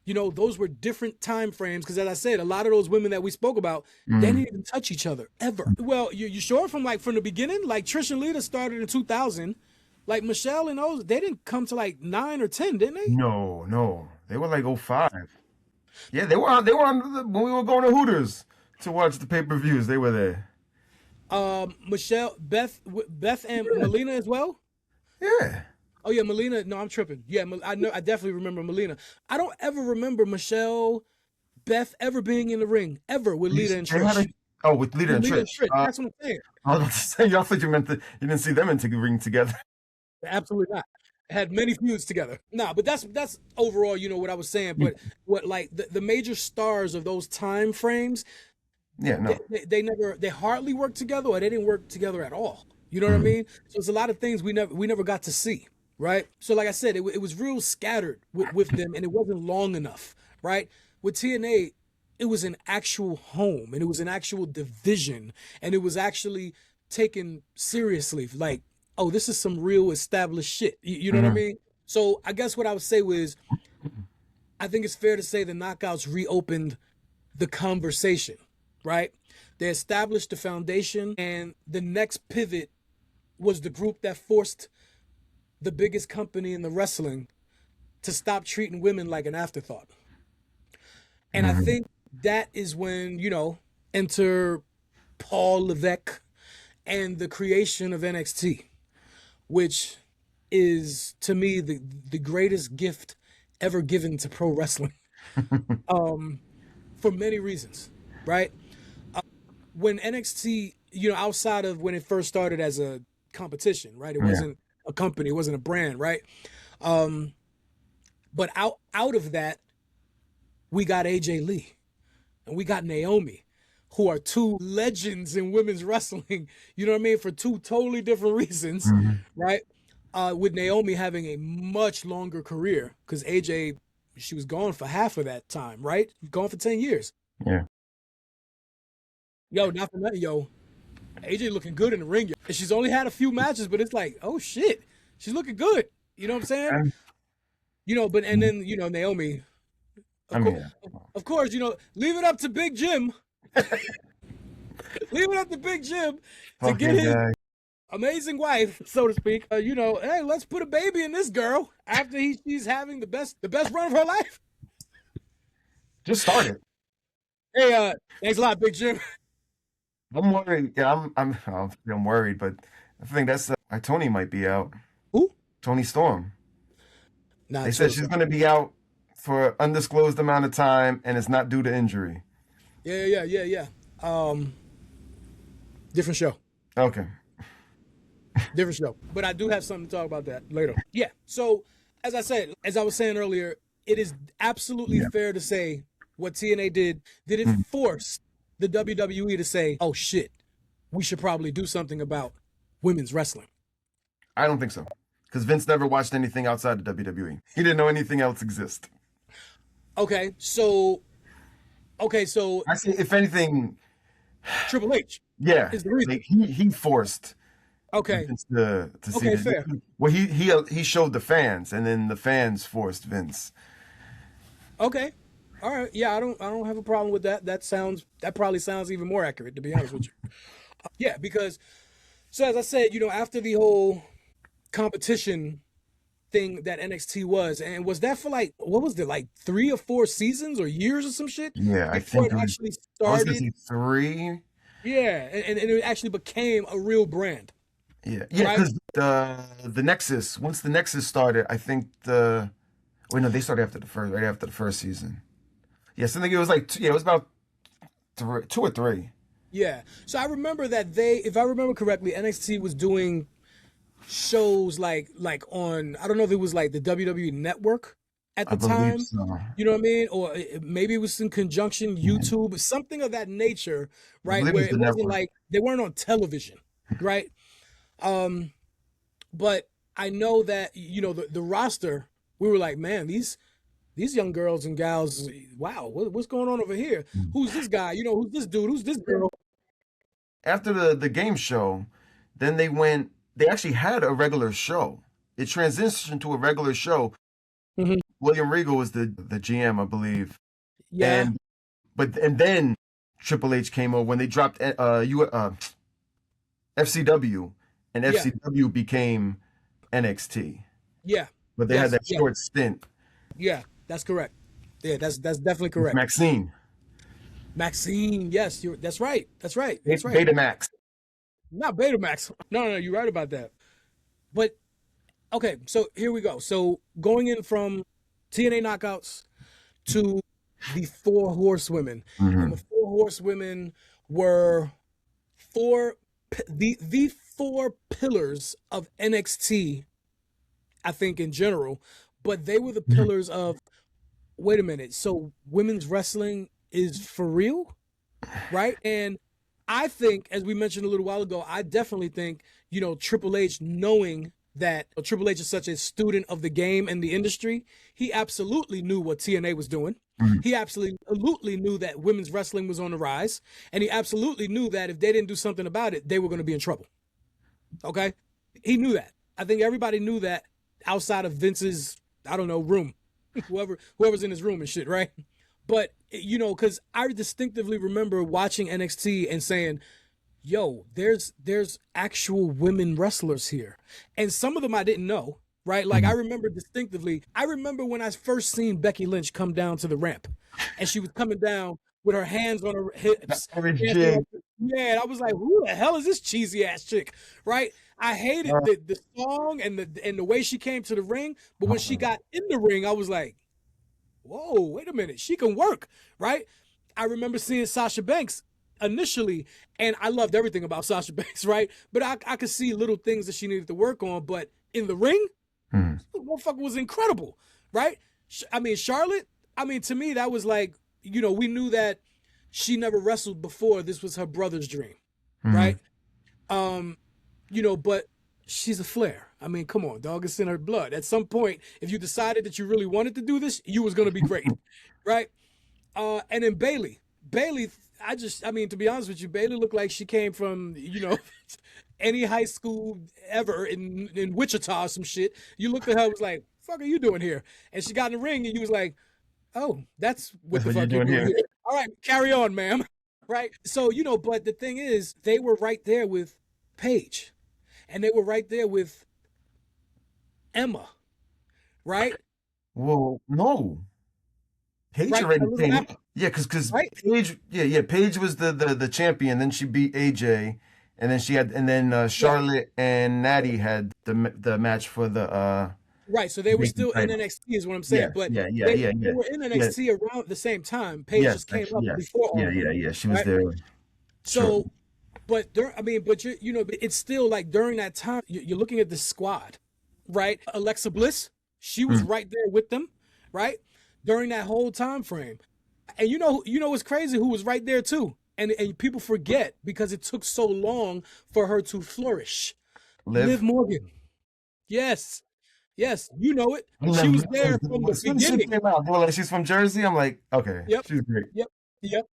You know, those were different time frames because, as I said, a lot of those women that we spoke about, they didn't even touch each other ever. Well, you sure from the beginning? Like Trish and Lita started in 2000. Like Michelle and those, they didn't come to like 9 or 10, didn't they? No. They were like 05. Yeah, they were on when we were going to Hooters to watch the pay-per-views. They were there. Michelle, Beth and Melina as well? Yeah. Oh yeah, Melina. No, I'm tripping. Yeah, I know. I definitely remember Melina. I don't ever remember Michelle, Beth ever being in the ring ever with Lita and Trish. With Lita and Trish. That's what I'm saying. I was about to say, y'all thought you didn't see them in the ring together. Absolutely not. Had many feuds together. Nah, but that's overall, you know what I was saying. But what like the major stars of those time frames, yeah, no, they hardly worked together, or they didn't work together at all. You know what I mean? So it's a lot of things we never got to see. Right. So like I said, it was real scattered with them, and it wasn't long enough. Right. With TNA, it was an actual home, and it was an actual division, and it was actually taken seriously. Like, oh, this is some real established shit. You know what I mean? So I guess what I would say was, I think it's fair to say the Knockouts reopened the conversation. Right. They established the foundation, and the next pivot was the group that forced the biggest company in the wrestling to stop treating women like an afterthought. And I think that is when, you know, enter Paul Levesque and the creation of NXT, which is, to me, the greatest gift ever given to pro wrestling, for many reasons, right? When NXT, you know, outside of when it first started as a competition, right? It wasn't a company, it wasn't a brand, right? But out of that, we got AJ Lee and we got Naomi, who are two legends in women's wrestling, you know what I mean, for two totally different reasons, right? With Naomi having a much longer career, because AJ, she was gone for half of that time, right? Gone for 10 years. Yeah. Yo, not for nothing, yo. AJ looking good in the ring. And she's only had a few matches, but it's like, oh shit, she's looking good. You know what I'm saying? You know, but and then, you know, Naomi, of course, you know, leave it up to Big Jim. Leave it up to Big Jim to get his amazing wife, so to speak. You know, hey, let's put a baby in this girl after she's having the best run of her life. Just started. Hey, thanks a lot, Big Jim. I'm worried. Yeah, I'm worried, but I think that's Tony might be out. Who? Tony Storm. Not they said she's going to be out for an undisclosed amount of time, and it's not due to injury. Yeah. Different show. Okay. Different show. But I do have something to talk about that later. Yeah. So, as I was saying earlier, it is absolutely fair to say what TNA did it force the WWE to say, oh shit, we should probably do something about women's wrestling? I don't think so. Because Vince never watched anything outside of WWE. He didn't know anything else exist. Okay, so I see, if anything, Triple H. Yeah. Is the reason. Like he forced Vince to see this. Fair. Well, he showed the fans, and then the fans forced Vince. Okay. All right. Yeah, I don't have a problem with that. That probably sounds even more accurate, to be honest with you. Yeah, because so as I said, after the whole competition thing that NXT was, and was that for like, what was it, like 3 or 4 seasons or years or some shit? Yeah, I think it actually started. I was gonna say 3. Yeah, and it actually became a real brand. Yeah, because the Nexus, once the Nexus started, I think they started right after the first season. Yeah, so I think it was like it was about 2 or 3. Yeah, so I remember that if I remember correctly, NXT was doing shows like on, I don't know if it was like the WWE Network at the time. So. You know what I mean? Or maybe it was in conjunction YouTube, something of that nature, right? Where it wasn't like they weren't on television, right? But I know that the roster, we were like, man, these young girls and gals, wow, what's going on over here? Who's this guy? Who's this dude? Who's this girl? After the game show, then they actually had a regular show. It transitioned to a regular show. Mm-hmm. William Regal was the GM, I believe. Yeah. And then Triple H came over when they dropped FCW, and FCW became NXT. Yeah. But they had that short stint. Yeah, that's correct. Yeah, that's definitely correct. Maxine, yes, that's right. That's right. Betamax. Not Betamax. No, you're right about that. But okay, so here we go. So going in from TNA Knockouts to the Four Horsewomen, and the Four Horsewomen were the 4 pillars of NXT, I think, in general, but they were the pillars of, wait a minute, so women's wrestling is for real, right? And I think, as we mentioned a little while ago, I definitely think, Triple H, knowing that Triple H is such a student of the game and the industry, he absolutely knew what TNA was doing. He absolutely knew that women's wrestling was on the rise, and he absolutely knew that if they didn't do something about it, they were going to be in trouble. Okay? He knew that. I think everybody knew that outside of Vince's, I don't know, room. Whoever's in his room and shit, right? But, because I distinctively remember watching NXT and saying, yo, there's actual women wrestlers here. And some of them I didn't know, right? Like, I remember distinctively, when I first seen Becky Lynch come down to the ramp, and she was coming down with her hands on her hips. Yeah, and I was like, who the hell is this cheesy ass chick, right? I hated the song and the way she came to the ring, but when she got in the ring, I was like, whoa, wait a minute, she can work, right? I remember seeing Sasha Banks initially, and I loved everything about Sasha Banks, right? But I could see little things that she needed to work on, but in the ring, this motherfucker was incredible, right? I mean, Charlotte, to me, that was like, we knew that she never wrestled before. This was her brother's dream, right? But she's a Flair. Come on, dog, it's in her blood. At some point, if you decided that you really wanted to do this, you was going to be great, right? And then Bayley, to be honest with you, Bayley looked like she came from, any high school ever in Wichita or some shit. You looked at her and was like, fuck are you doing here? And she got in the ring and you was like, oh, that's what the fuck you're doing here. All right, carry on, ma'am. Right? So, but the thing is, they were right there with Paige. And they were right there with Emma. Right? Well, no. Paige already came. Yeah, because Paige, Paige was the champion. Then she beat AJ, and then Charlotte and Natty had the match for the right. So they were still in NXT, is what I'm saying. But they were in NXT around the same time. Paige just came up before all. Yeah. She was there. So But but it's still like during that time, you're looking at the squad, right? Alexa Bliss, she was right there with them, right? During that whole time frame. And you know what's crazy? Who was right there too? And people forget because it took so long for her to flourish. Liv Morgan. Yes. Yes, you know it. She was there from the beginning. She came out, boy, like she's from Jersey. I'm like, okay, she's great. Yep.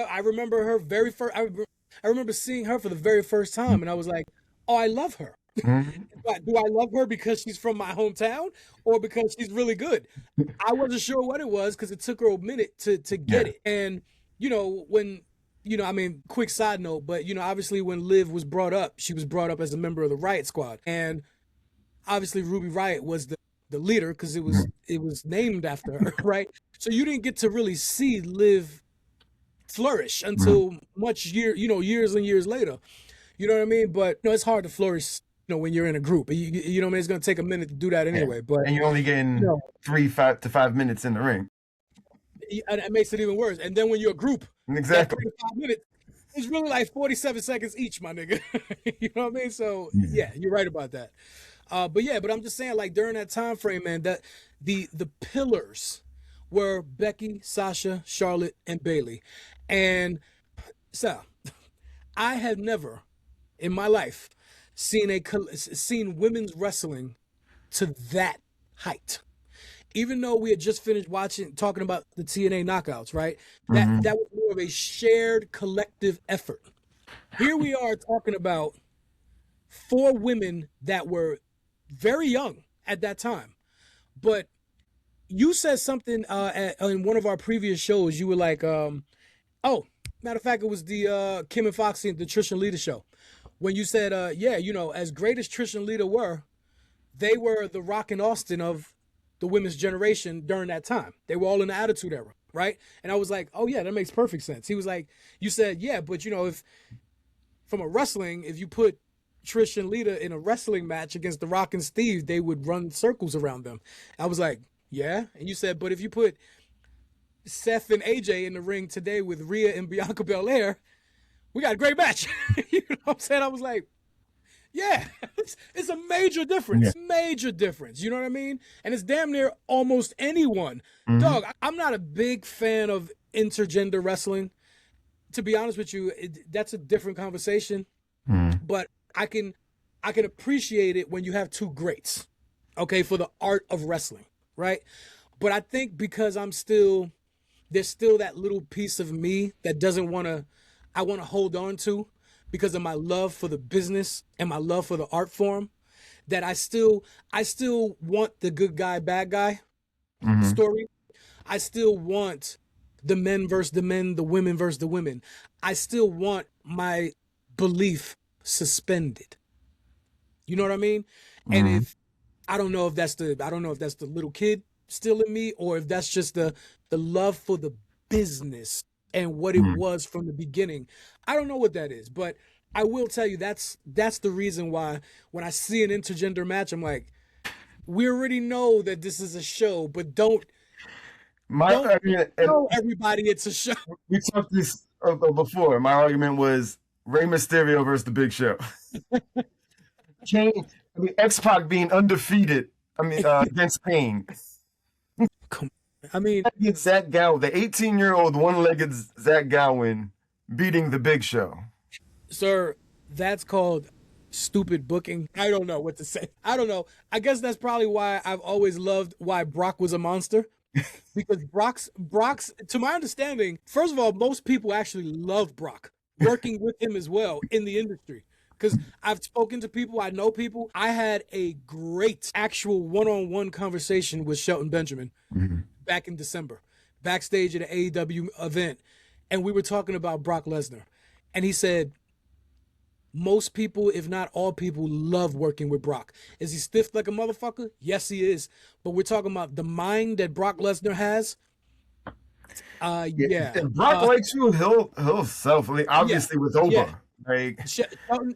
I remember her very first. I remember seeing her for the very first time, and I was like, oh, I love her. Do I love her because she's from my hometown or because she's really good? I wasn't sure what it was because it took her a minute to get it. And, quick side note, but, obviously when Liv was brought up, she was brought up as a member of the Riot Squad. And obviously Ruby Riot was the leader because it was named after her, right? So you didn't get to really see Liv flourish until years and years later. You know what I mean? But it's hard to flourish, when you're in a group. You know what I mean? It's going to take a minute to do that anyway. But and you're only getting 3 to 5 minutes in the ring. And it makes it even worse. And then when you're a group, exactly 3 to 5 minutes, it's really like 47 seconds each, my nigga. You know what I mean? So yeah, you're right about that. But I'm just saying, like during that time frame, man, that the pillars were Becky, Sasha, Charlotte, and Bayley. And so I have never in my life seen women's wrestling to that height. Even though we had just finished talking about the TNA Knockouts, right? That was more of a shared collective effort. Here we are talking about 4 women that were very young at that time. But you said something in one of our previous shows. You were like, matter of fact, it was the Kim and Foxy and the Trish and Lita show. When you said, as great as Trish and Lita were, they were the Rock and Austin of the women's generation during that time. They were all in the Attitude Era, right? And I was like, oh yeah, that makes perfect sense. He was like, you said, yeah, but if from a wrestling, if you put Trish and Lita in a wrestling match against The Rock and Steve, they would run circles around them. I was like, yeah. And you said, but if you put Seth and AJ in the ring today with Rhea and Bianca Belair, we got a great match. You know what I'm saying? I was like, yeah, it's a major difference. Yeah. Major difference. You know what I mean? And it's damn near almost anyone. Dog, I'm not a big fan of intergender wrestling. To be honest with you, that's a different conversation. But I can appreciate it when you have 2 greats, okay, for the art of wrestling, right? But I think because there's still that little piece of me that I want to hold on to because of my love for the business and my love for the art form, that I still want the good guy, bad guy story. I still want the men versus the men, the women versus the women. I still want my belief suspended. You know what I mean? And if I don't know if that's the little kid still in me, or if that's just the love for the business and what it was from the beginning. I don't know what that is, but I will tell you that's the reason why when I see an intergender match, I'm like, we already know that this is a show, but don't tell everybody it's a show. We talked this before. My argument was Rey Mysterio versus the Big Show. X-Pac being undefeated. Against Kane. Zach Gowen, the 18-year-old one-legged Zach Gowen beating the Big Show. Sir, that's called stupid booking. I don't know what to say. I don't know. I guess that's probably why I've always loved why Brock was a monster. Because Brock's, to my understanding, first of all, most people actually love Brock, working with him as well in the industry. Because I've spoken to people, I know people. I had a great actual one-on-one conversation with Shelton Benjamin back in December, backstage at an AEW event. And we were talking about Brock Lesnar. And he said, most people, if not all people, love working with Brock. Is he stiff like a motherfucker? Yes, he is. But we're talking about the mind that Brock Lesnar has. Yeah. If Brock likes you, he'll selfly, obviously with Oba. Yeah. Like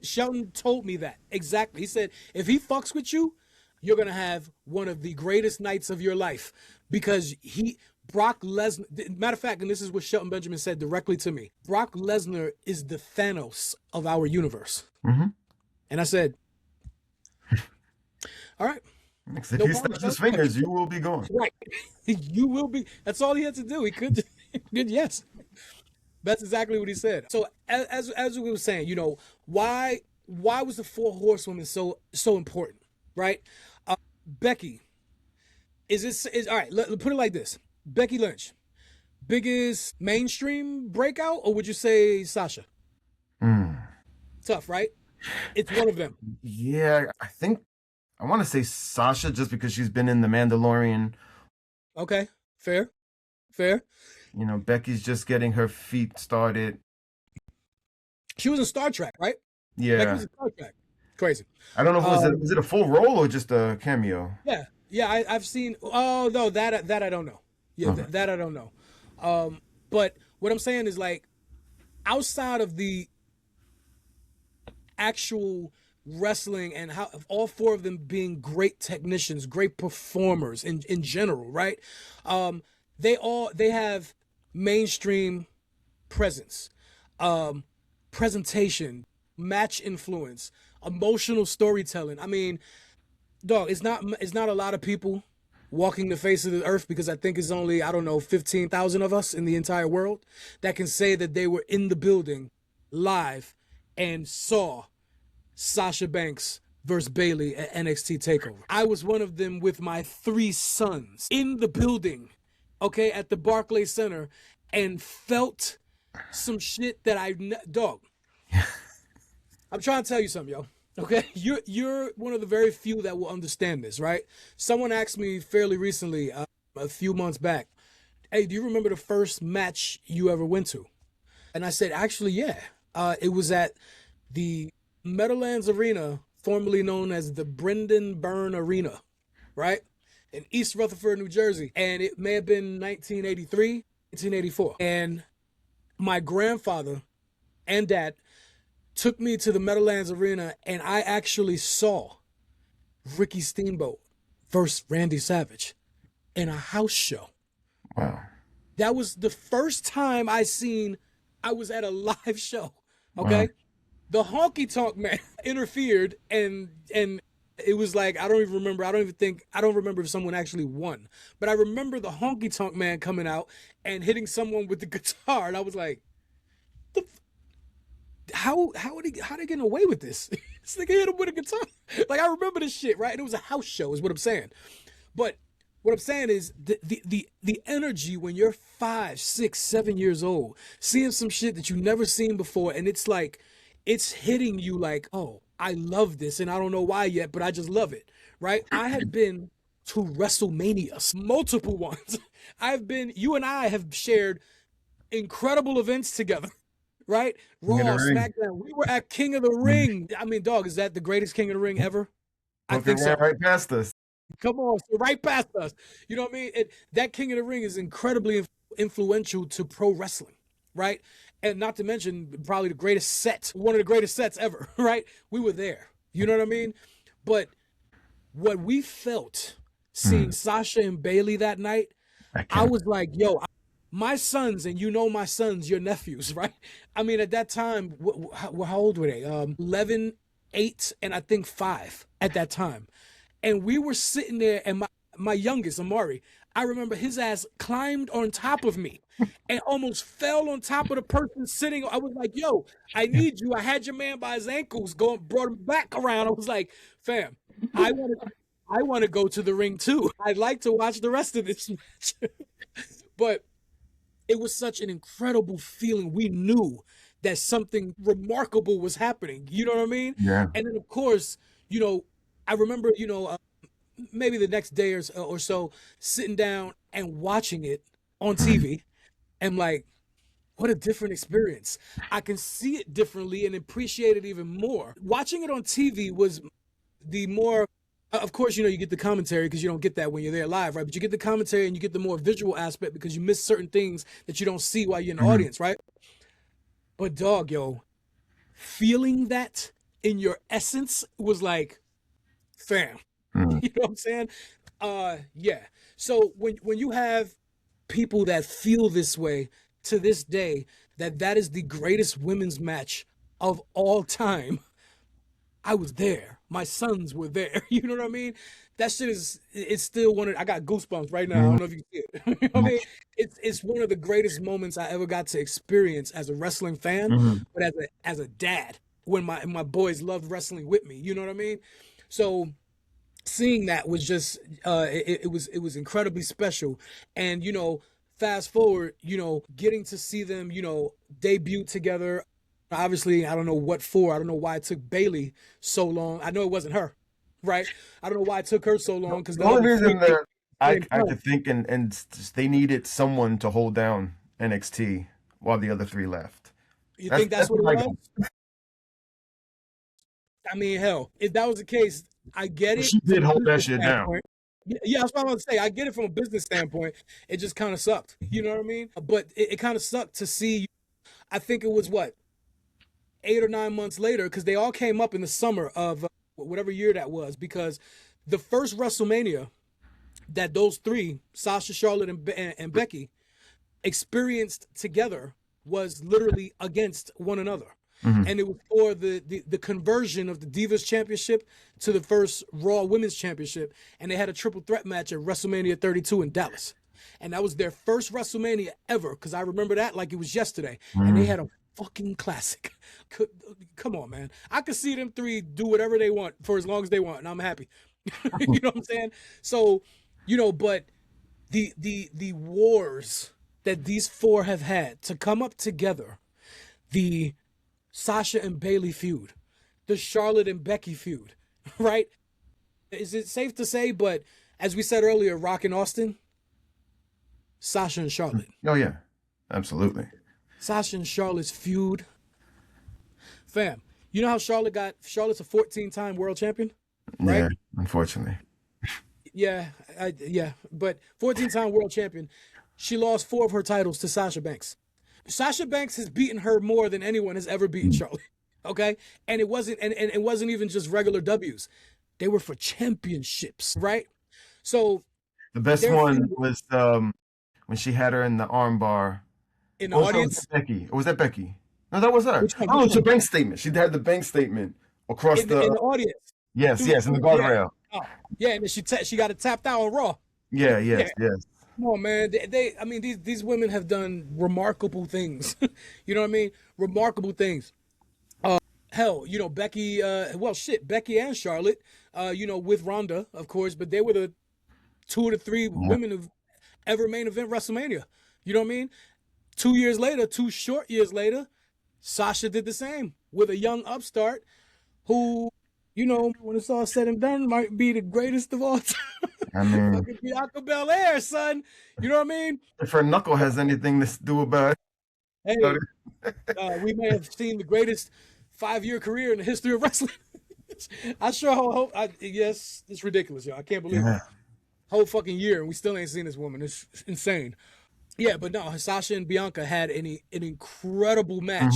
Shelton told me that. Exactly. He said, if he fucks with you, you're going to have one of the greatest nights of your life, because Brock Lesnar, matter of fact, and this is what Shelton Benjamin said directly to me, Brock Lesnar is the Thanos of our universe. Mm-hmm. And I said, all right. If he snaps his fingers, you will be gone. Right. You will be. That's all he had to do. He could, yes. That's exactly what he said. So as we were saying, you know, why was the Four Horsewomen so important, right? Becky, is all right, let's put it like this. Becky Lynch, biggest mainstream breakout, or would you say Sasha? Tough, right? It's one of them. Yeah, I want to say Sasha just because she's been in The Mandalorian. Okay, fair. You know, Becky's just getting her feet started. She was in Star Trek, right? Yeah. Becky was in Star Trek. Crazy. I don't know if was it a full role or just a cameo? Yeah, I've seen. Oh no, that I don't know. Yeah, Okay. that I don't know. But what I'm saying is, like, outside of the actual wrestling and how all four of them being great technicians, great performers in general, right? They have mainstream presence, presentation, match influence, emotional storytelling. I mean, dog, it's not a lot of people walking the face of the earth, because I think it's only, I don't know, 15,000 of us in the entire world that can say that they were in the building live and saw Sasha Banks versus Bayley at NXT TakeOver. I was one of them with my 3 sons in the building, okay, at the Barclays Center, and felt some shit that dog. I'm trying to tell you something, yo. Okay, you're one of the very few that will understand this, right? Someone asked me fairly recently, a few months back, hey, do you remember the first match you ever went to? And I said, actually, yeah. It was at the Meadowlands Arena, formerly known as the Brendan Byrne Arena, right? In East Rutherford, New Jersey. And it may have been 1983, 1984. And my grandfather and dad took me to the Meadowlands Arena, and I actually saw Ricky Steamboat versus Randy Savage in a house show. Wow. That was the first time I was at a live show, okay? Wow. The honky tonk man interfered, and it was like, I don't remember if someone actually won, but I remember the honky tonk man coming out and hitting someone with the guitar, and I was like, how they getting away with this? This nigga hit him with a guitar. Like, I remember this shit, right? And it was a house show, is what I'm saying. But what I'm saying is the energy when you're 5, 6, 7 years old, seeing some shit that you've never seen before, and it's like, it's hitting you like, oh, I love this, and I don't know why yet, but I just love it, right? I have been to WrestleManias, multiple ones. You and I have shared incredible events together. Right? Raw, SmackDown. We were at King of the Ring. I mean, dog, is that the greatest King of the Ring ever? I think so. Right past us. Come on, so right past us. You know what I mean? That King of the Ring is incredibly influential to pro wrestling, right? And not to mention probably the greatest set, one of the greatest sets ever, right? We were there. You know what I mean? But what we felt seeing Sasha and Bayley that night, I was like, yo, my sons, and you know my sons, your nephews, right? I mean, at that time, how old were they? 11, 8, and I think 5 at that time. And we were sitting there, and my youngest, Amari, I remember his ass climbed on top of me and almost fell on top of the person sitting. I was like, yo, I need you. I had your man by his ankles, brought him back around. I was like, fam, I want to go to the ring too. I'd like to watch the rest of this match. But it was such an incredible feeling. We knew that something remarkable was happening. You know what I mean? Yeah. And then, of course, you know, I remember, you know, maybe the next day or so, sitting down and watching it on TV. And like, what a different experience. I can see it differently and appreciate it even more. Watching it on TV was the more... Of course, you know, you get the commentary because you don't get that when you're there live, right? But you get the commentary and you get the more visual aspect because you miss certain things that you don't see while you're in the audience, right? But dog, yo, feeling that in your essence was like, fam. You know what I'm saying? Yeah. So when you have people that feel this way to this day, that is the greatest women's match of all time. I was there. My sons were there. You know what I mean? That shit it's still I got goosebumps right now. I don't know if you can see it. You know what I mean? It's one of the greatest moments I ever got to experience as a wrestling fan, but as a dad, when my boys loved wrestling with me. You know what I mean? So seeing that was just it was incredibly special. And fast forward, getting to see them, debut together. Obviously, I don't know what for. I don't know why it took Bayley so long. I know it wasn't her, right? I don't know why it took her so long, because the only reason that I could think and they needed someone to hold down NXT while the other three left. You think that's what it was? I mean, hell, if that was the case, I get it. She did hold that shit down. Yeah, that's what I was about to say. I get it from a business standpoint. It just kind of sucked. You know what I mean? But it kind of sucked to see. I think it was 8 or 9 months later, because they all came up in the summer of whatever year that was, because the first WrestleMania that those three, Sasha, Charlotte, and Becky, experienced together was literally against one another. And it was for the conversion of the Divas Championship to the first Raw Women's Championship, and they had a triple threat match at WrestleMania 32 in Dallas. And that was their first WrestleMania ever, because I remember that like it was yesterday. And they had a fucking classic. Come on, man. I could see them three do whatever they want for as long as they want, and I'm happy. You know what I'm saying? So, but the wars that these four have had to come up together, the Sasha and Bayley feud, the Charlotte and Becky feud, right? Is it safe to say, but as we said earlier, Rock and Austin, Sasha and Charlotte. Oh yeah, absolutely. Sasha and Charlotte's feud. Fam, you know how Charlotte's a 14-time world champion? Right? Yeah, unfortunately. Yeah, but 14-time world champion. She lost 4 of her titles to Sasha Banks. Sasha Banks has beaten her more than anyone has ever beaten Charlotte. Okay? And it wasn't even just regular W's. They were for championships, right? So the best one was when she had her in the armbar. In the audience? Becky. Or was that Becky? No, that was her. Oh, it's a bank statement. She had the bank statement across in the audience. Yes, in the guardrail. Yeah, and then she got it tapped out on Raw. Yes. Come on, man. I mean, these women have done remarkable things. You know what I mean? Remarkable things. Hell, Becky, Becky and Charlotte, with Ronda, of course, but they were the 2 or 3 women who've ever main event WrestleMania. You know what I mean? 2 short years later, Sasha did the same with a young upstart who, when it's all said and done, might be the greatest of all time. I mean, fucking Bianca Belair, son. You know what I mean? If her knuckle has anything to do about it, hey, we may have seen the greatest 5-year career in the history of wrestling. I sure hope. Yes, it's ridiculous, y'all. I can't believe it. Whole fucking year, and we still ain't seen this woman. It's insane. Yeah, but no, Sasha and Bianca had an incredible match,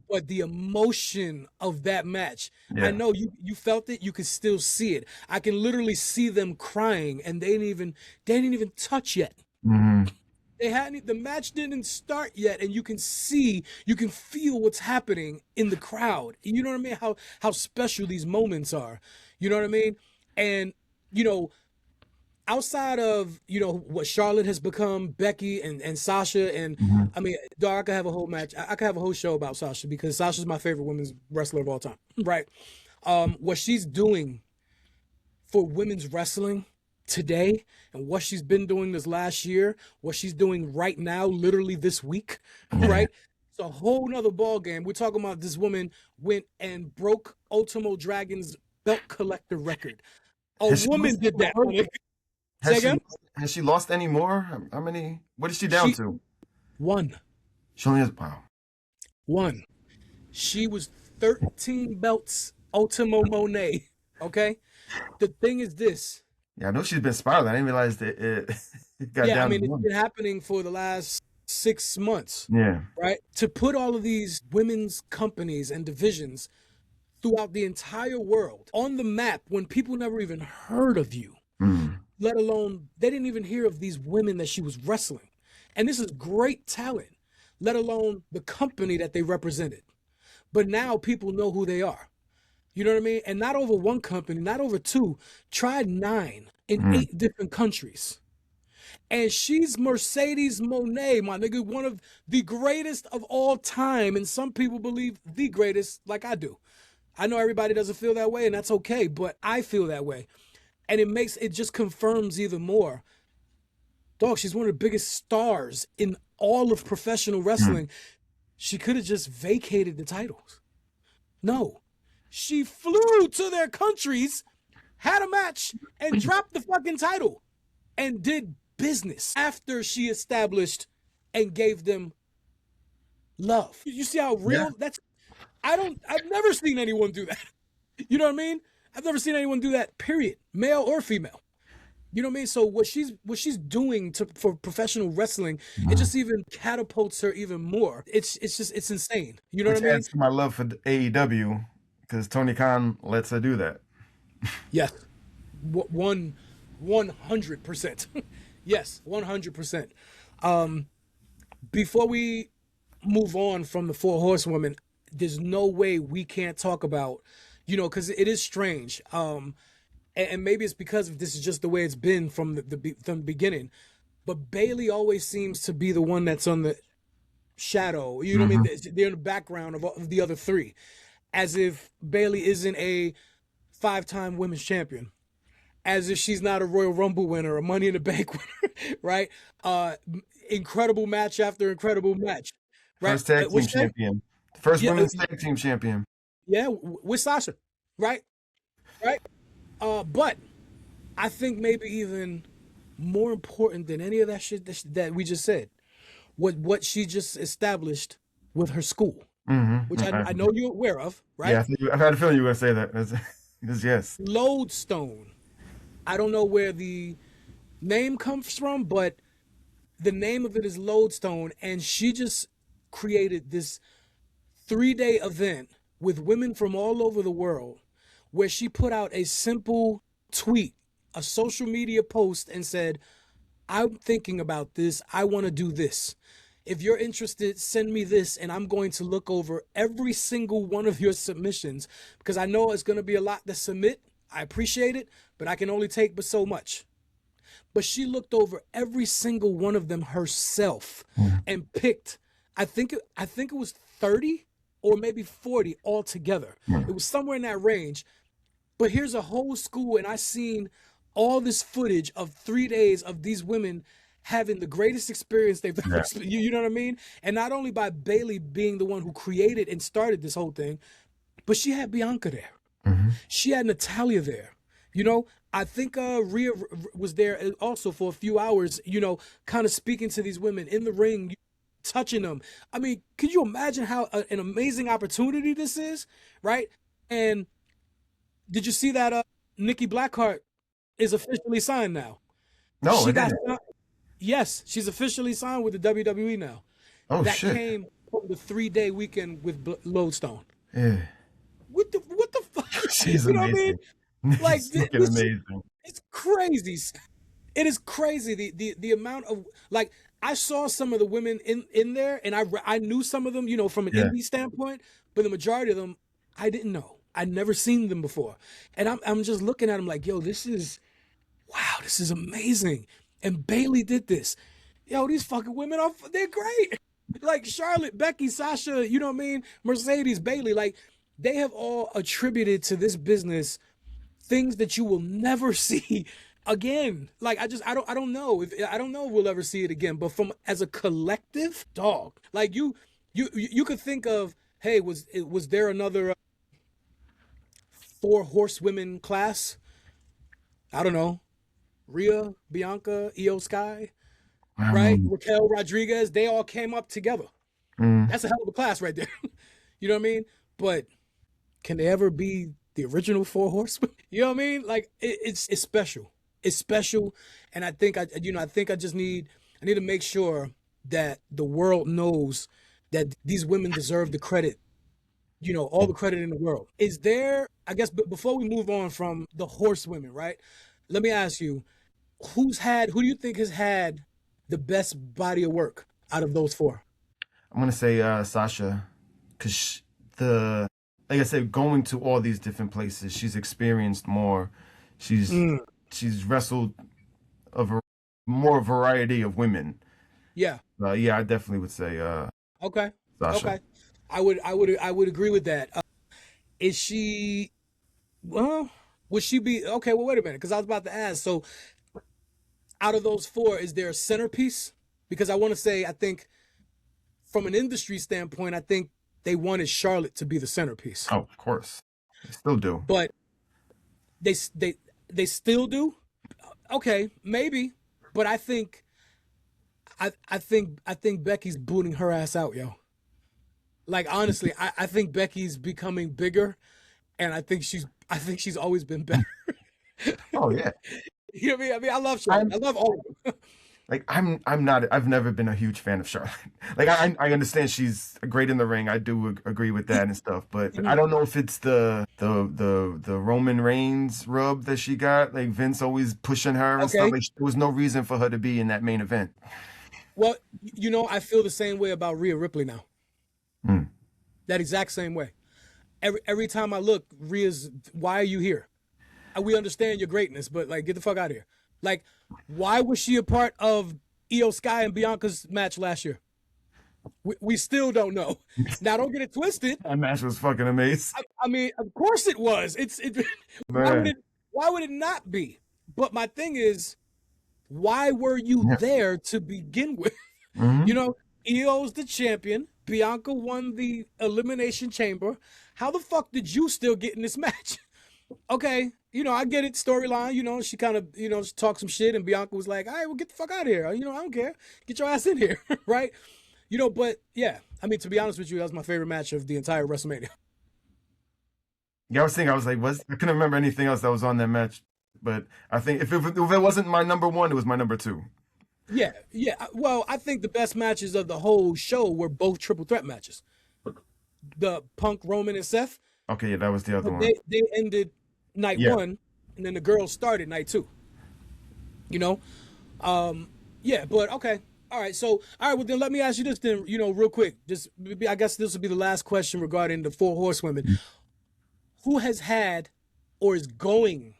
but the emotion of that match, I know you felt it, you could still see it. I can literally see them crying, and they didn't even touch yet. The match didn't start yet, and you can feel what's happening in the crowd. You know what I mean? How special these moments are. You know what I mean? And outside of what Charlotte has become, Becky and Sasha, and I mean, dog, I could have a whole match. I could have a whole show about Sasha, because Sasha's my favorite women's wrestler of all time, right? What she's doing for women's wrestling today, and what she's been doing this last year, what she's doing right now, literally this week, right? It's a whole nother ball game. We're talking about this woman went and broke Ultimo Dragon's belt collector record. A woman did that. Has she lost any more? How many? What is she down to? 1. She only has, wow. 1. She was 13 belts Ultimo Monet. Okay? The thing is this. Yeah, I know she's been spiraling. I didn't realize that it got down. Yeah, I mean, it's been happening for the last 6 months. Yeah. Right? To put all of these women's companies and divisions throughout the entire world on the map when people never even heard of you. Let alone, they didn't even hear of these women that she was wrestling. And this is great talent, let alone the company that they represented. But now people know who they are. You know what I mean? And not over one company, not over two, tried 9 in 8 different countries. And she's Mercedes Moné, my nigga, one of the greatest of all time. And some people believe the greatest, like I do. I know everybody doesn't feel that way, and that's okay, but I feel that way. And it just confirms even more. Dog, she's one of the biggest stars in all of professional wrestling. She could have just vacated the titles. No. She flew to their countries, had a match, and dropped the fucking title. And did business after she established and gave them love. You see how real that's I've never seen anyone do that. You know what I mean? I've never seen anyone do that, period, male or female. You know what I mean? So what she's doing for professional wrestling, it just even catapults her even more. It's insane. You know what I mean? Adds to my love for AEW because Tony Khan lets her do that. Yes, 100%. Yes, 100%. Before we move on from the Four Horsewomen, there's no way we can't talk about, because it is strange. And maybe it's because this is just the way it's been from the beginning. But Bayley always seems to be the one that's on the shadow. You know what I mean? They're in the background of the other 3, as if Bayley isn't a 5-time women's champion, as if she's not a Royal Rumble winner, a Money in the Bank winner, right? Incredible match after incredible match, right? First tag team champion, first women's tag team champion. Yeah, with Sasha, right? But I think maybe even more important than any of that shit that we just said, what she just established with her school, which I know you're aware of, right? Yeah, I had a feeling you were going to say that. Yes. Lodestone. I don't know where the name comes from, but the name of it is Lodestone, and she just created this 3-day event with women from all over the world, where she put out a simple tweet, a social media post, and said, I'm thinking about this. I want to do this. If you're interested, send me this, and I'm going to look over every single one of your submissions, because I know it's going to be a lot to submit. I appreciate it, but I can only take but so much. But she looked over every single one of them herself and picked, I think it was 30 or maybe 40 altogether. It was somewhere in that range. But here's a whole school, and I seen all this footage of 3 days of these women having the greatest experience they've ever, you know what I mean? And not only by Bayley being the one who created and started this whole thing, but she had Bianca there. She had Natalia there. I think Rhea was there also for a few hours, kind of speaking to these women in the ring, touching them. I mean, could you imagine how an amazing opportunity this is, right? And did you see that Nikki Blackheart is officially signed now? No, she got yes, she's officially signed with the WWE now. Oh, that shit. Came from the 3-day weekend with Lodestone. Yeah. What the fuck? She's you know amazing. What I mean? Like, amazing. It's crazy. It is crazy. The amount of, like, I saw some of the women in there, and I knew some of them, from an indie standpoint, but the majority of them I didn't know. I'd never seen them before, and I'm just looking at them like, yo, this is amazing. And Bayley did this. Yo, these fucking women they're great. Like Charlotte, Becky, Sasha, you know what I mean? Mercedes, Bayley, like, they have all attributed to this business things that you will never see again. Like, I don't know if we'll ever see it again, but as a collective, dog, like you could think of, hey, was there another Four Horsewomen class? I don't know. Rhea, Bianca, Io Sky, right? Raquel Rodriguez, they all came up together. That's a hell of a class right there. You know what I mean? But can they ever be the original Four Horsewomen? You know what I mean? Like, it's special. It's special. And I think I just need to make sure that the world knows that these women deserve the credit, all the credit in the world. Is there, I guess, before we move on from the Horsewomen, right? Let me ask you, who do you think has had the best body of work out of those four? I'm gonna say Sasha, because like I said, going to all these different places, she's experienced more. She's wrestled more variety of women. Yeah. Yeah, I definitely would say Okay. Sasha. Okay. I would agree with that. Is she? Well, would she be okay? Well, wait a minute, because I was about to ask. So, out of those four, is there a centerpiece? Because I want to say, I think, from an industry standpoint, I think they wanted Charlotte to be the centerpiece. Oh, of course, they still do. But they still do. Okay, maybe, but I think Becky's booting her ass out, yo. Like, honestly, I think Becky's becoming bigger, and I think she's always been better. Oh yeah. You know what I mean? I mean, I love Charlotte. I love all of them. Like I've never been a huge fan of Charlotte. Like I understand she's great in the ring. I do agree with that and stuff, but I don't know if it's the Roman Reigns rub that she got. Like Vince always pushing her and stuff. Like there was no reason for her to be in that main event. Well, you know, I feel the same way about Rhea Ripley now. That exact same way. Every time I look, Rhea's, why are you here? We understand your greatness, but like, get the fuck out of here. Like, why was she a part of Io Sky and Bianca's match last year? We still don't know. Now, don't get it twisted. That match was fucking amazing. I mean, of course it was. Why would it not be? But my thing is, why were you there to begin with? You know, Io's the champion. Bianca won the Elimination Chamber. How the fuck did you still get in this match? Okay, you know, I get it, storyline, you know, she kind of, you know, she talked some shit, and Bianca was like, all right, well, get the fuck out of here. You know, I don't care. Get your ass in here, right? You know, but yeah, I mean, to be honest with you, that was my favorite match of the entire WrestleMania. Yeah, I was like, I couldn't remember anything else that was on that match, but I think if it wasn't my number one, it was my number two. Yeah. Well, I think the best matches of the whole show were both triple threat matches. The Punk, Roman, and Seth. Okay, yeah, that was the other one. They ended night one, and then the girls started night two. You know? Yeah, but okay. All right, so, all right, well, then let me ask you this then, you know, real quick. Just, I guess this will be the last question regarding the Four Horsewomen. Who has had or is going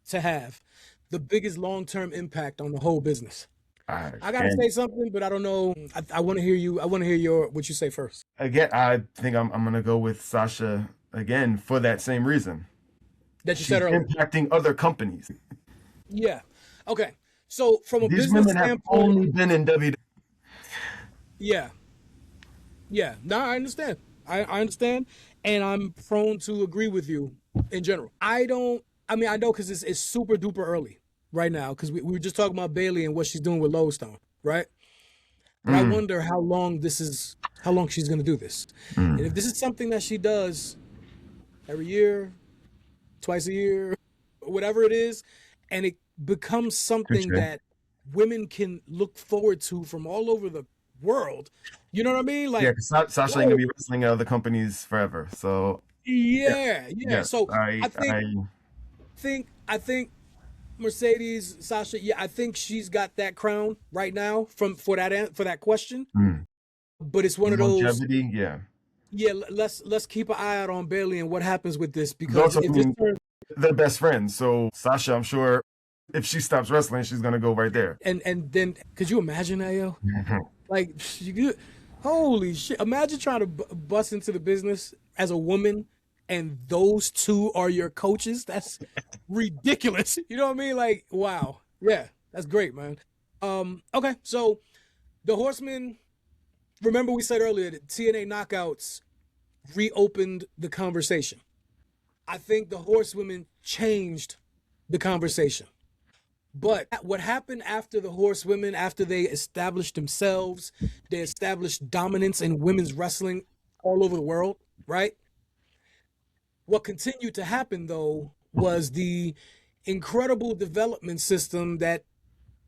to have the biggest long-term impact on the whole business? I gotta say something, but I don't know. I want to hear you. I want to hear what you say first. Again, I think I'm gonna go with Sasha again for that same reason. That you said earlier. Impacting other companies. Yeah. Okay. So from a These business women have standpoint, only been in WWE. Yeah. No, I understand. I understand, and I'm prone to agree with you in general. I know because it's super duper early right now, because we were just talking about Bayley and what she's doing with Lodestone, right? But I wonder how long she's going to do this. And if this is something that she does every year, twice a year, whatever it is, and it becomes something that women can look forward to from all over the world, you know what I mean? Like, yeah, Sasha ain't gonna be wrestling at other companies forever. So yeah. So I think Mercedes, Sasha, I think she's got that crown right now for that question. But it's one of those longevity, let's keep an eye out on Bayley and what happens with this, because they're best friends. So Sasha, I'm sure if she stops wrestling, she's gonna go right there. And then could you imagine that, yo? Like, holy shit! Imagine trying to bust into the business as a woman, and those two are your coaches. That's ridiculous. You know what I mean? Like, wow. Yeah, that's great, man. Okay, so the Horsemen, remember we said earlier that TNA Knockouts reopened the conversation. I think the Horsewomen changed the conversation. But what happened after the Horsewomen, after they established themselves, they established dominance in women's wrestling all over the world, right? What continued to happen, though, was the incredible development system that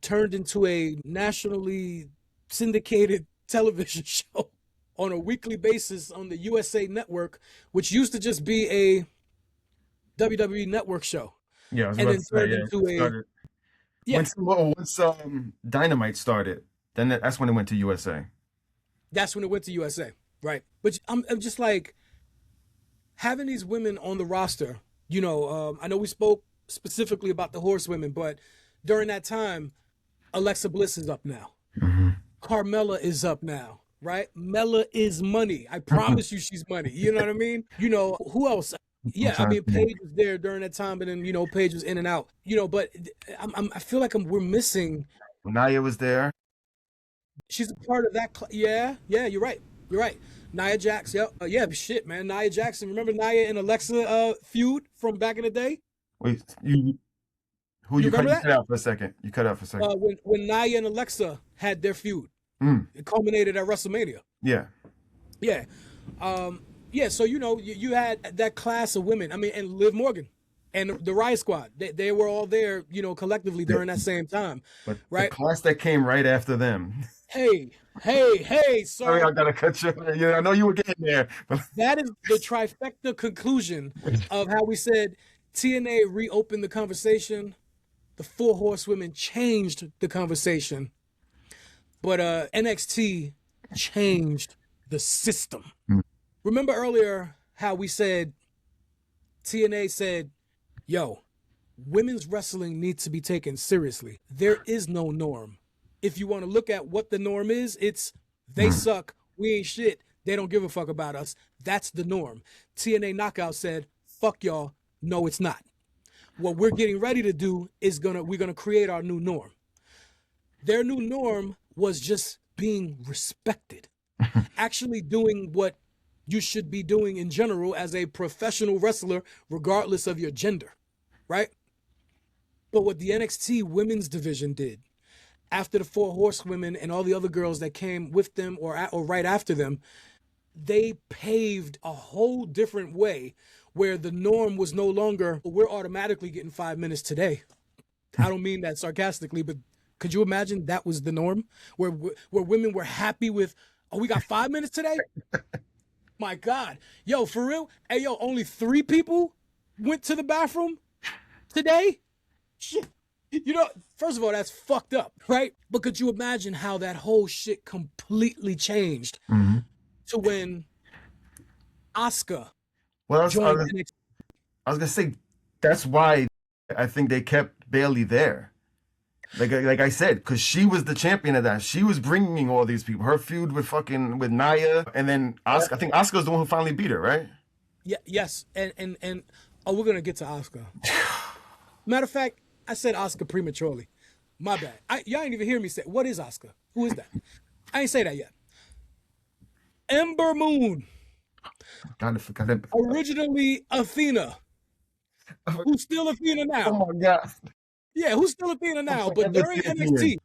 turned into a nationally syndicated television show on a weekly basis on the USA Network, which used to just be a WWE Network show. Yeah, I was about to say, once Dynamite started, Then that's when it went to USA. That's when it went to USA, right? But I'm just like, having these women on the roster, you know, I know we spoke specifically about the Horsewomen, but during that time, Alexa Bliss is up now. Carmella is up now, right? Mella is money. I promise you she's money. You know what I mean? You know, who else? Yeah, I mean, Paige was there during that time, but then, you know, Paige was in and out. You know, but I feel like we're missing. Nia was there. She's a part of that. Yeah, you're right. You're right. Nia Jax, yeah, shit, man. Nia Jackson. Remember Nia and Alexa feud from back in the day? Wait, you cut out for a second. You cut out for a second. When Nia and Alexa had their feud, it culminated at WrestleMania. Yeah. Yeah. Yeah, so, you know, you had that class of women. I mean, and Liv Morgan and the Riot Squad. They were all there, you know, collectively during that same time. But right? The class that came right after them. Hey, sir. Sorry, I gotta cut you. Yeah, I know you were getting there. But... That is the trifecta conclusion of how we said TNA reopened the conversation. The Four Horsewomen changed the conversation. But NXT changed the system. Remember earlier how we said, TNA said, yo, women's wrestling needs to be taken seriously. There is no norm. If you want to look at what the norm is, it's they suck, we ain't shit, they don't give a fuck about us. That's the norm. TNA Knockouts said, fuck y'all, no it's not. What we're getting ready to do is we're gonna create our new norm. Their new norm was just being respected. Actually doing what you should be doing in general as a professional wrestler, regardless of your gender, right? But what the NXT women's division did after the Four Horsewomen and all the other girls that came with them or right after them, they paved a whole different way where the norm was no longer, we're automatically getting 5 minutes today. I don't mean that sarcastically, but could you imagine that was the norm? Where women were happy with, oh, we got 5 minutes today? My God. Yo, for real? Hey, yo, only 3 people went to the bathroom today? Shit. You know, first of all, that's fucked up, right? But could you imagine how that whole shit completely changed to when Asuka joined NXT? I was going to say, that's why I think they kept Bayley there. Like I said, because she was the champion of that. She was bringing all these people. Her feud with Nia, and then Asuka. I think Asuka's the one who finally beat her, right? Yeah, yes. And we're going to get to Asuka. Matter of fact, I said Asuka prematurely. My bad. Y'all ain't even hear me say, what is Asuka? Who is that? I ain't say that yet. Ember Moon. God, I forgot that. Originally Athena. Who's still Athena now? Oh my God. Yeah, who's still Athena now? But during NXT,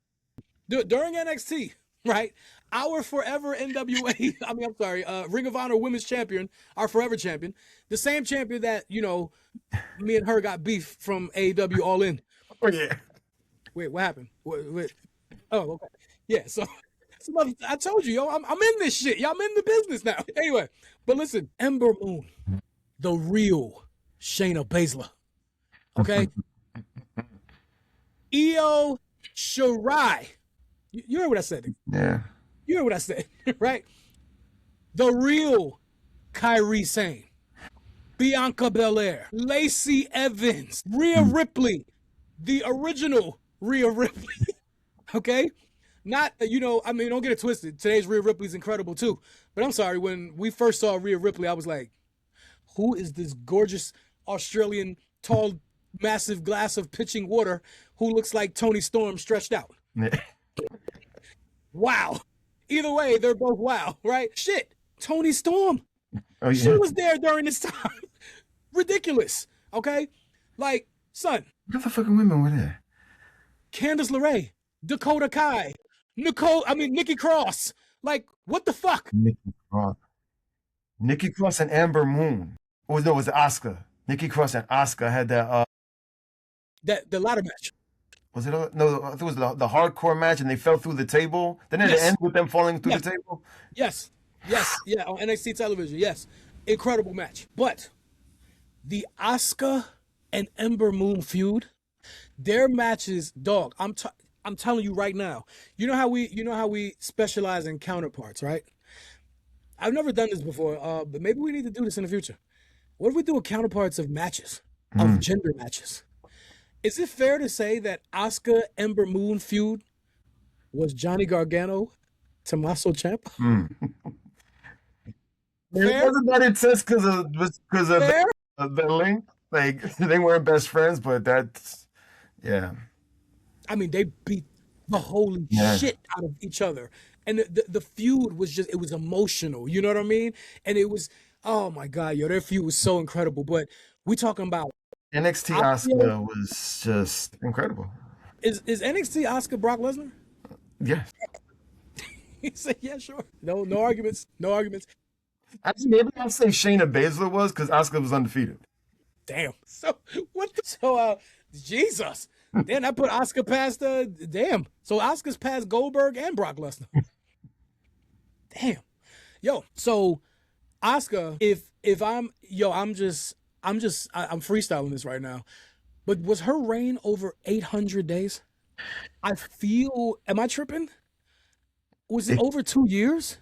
right? Our forever NWA, Ring of Honor Women's Champion, our forever champion, the same champion that, you know, me and her got beef from AEW All In. Oh, yeah. Wait, what happened? Wait. Oh, okay. Yeah, so I told you, yo, I'm in this shit. Y'all, I'm in the business now. Anyway, but listen, Ember Moon, the real Shayna Baszler, okay? Io Shirai. You heard what I said? Yeah. You heard what I said, right? The real Kyrie Sane, Bianca Belair, Lacey Evans, Rhea Ripley, the original Rhea Ripley, okay? Not, you know, I mean, don't get it twisted. Today's Rhea Ripley's incredible too. But I'm sorry, when we first saw Rhea Ripley, I was like, who is this gorgeous Australian, tall, massive glass of pitching water who looks like Tony Storm stretched out? Wow. Either way, they're both wow, right? Shit, Tony Storm. Oh, yeah. She was there during this time. Ridiculous, okay? Like, son. What the fucking women were there? Candice LeRae, Dakota Kai, Nikki Cross. Like, what the fuck? Nikki Cross and Amber Moon. Oh, no, it was Asuka. Nikki Cross and Asuka had that. The ladder match. Was it? No, I think it was the hardcore match, and they fell through the table. Then it ended with them falling through the table. Yes, yeah, on NXT television. Yes, incredible match. But the Asuka and Ember Moon feud, their matches, dog. I'm telling you right now. You know how we specialize in counterparts, right? I've never done this before, but maybe we need to do this in the future. What if we do a counterparts of matches, of gender matches? Is it fair to say that Asuka Ember Moon feud was Johnny Gargano, Tommaso Ciampa? It wasn't that intense because of the link. Like they weren't best friends, but that's I mean, they beat the holy shit out of each other, and the feud was just, it was emotional. You know what I mean? And it was, oh my god, yo, their feud was so incredible. But we talking about NXT Asuka was just incredible. Is NXT Asuka Brock Lesnar? Yeah. He said, yeah, sure. No arguments. No arguments. Actually, maybe I'll say Shayna Baszler was because Asuka was undefeated. Damn. So what? Jesus. Then I put Asuka past damn. So Asuka's past Goldberg and Brock Lesnar. Damn. Yo. So Asuka, if I'm freestyling this right now, but was her reign over 800 days? I feel. Am I tripping? Was it over 2 years?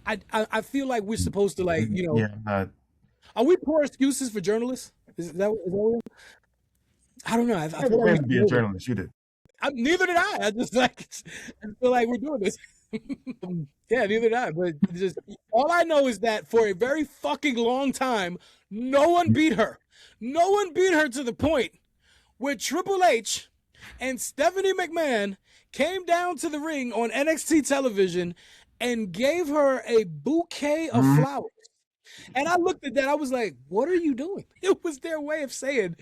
I feel like we're supposed to, like, you know. Yeah. Are we poor excuses for journalists? Is that what I don't know. I feel like to be a journalist. You did. Neither did I. I feel like we're doing this. Yeah, neither did I. But just all I know is that for a very fucking long time, no one beat her. No one beat her to the point where Triple H and Stephanie McMahon came down to the ring on NXT television and gave her a bouquet of flowers. And I looked at that, I was like, what are you doing? It was their way of saying,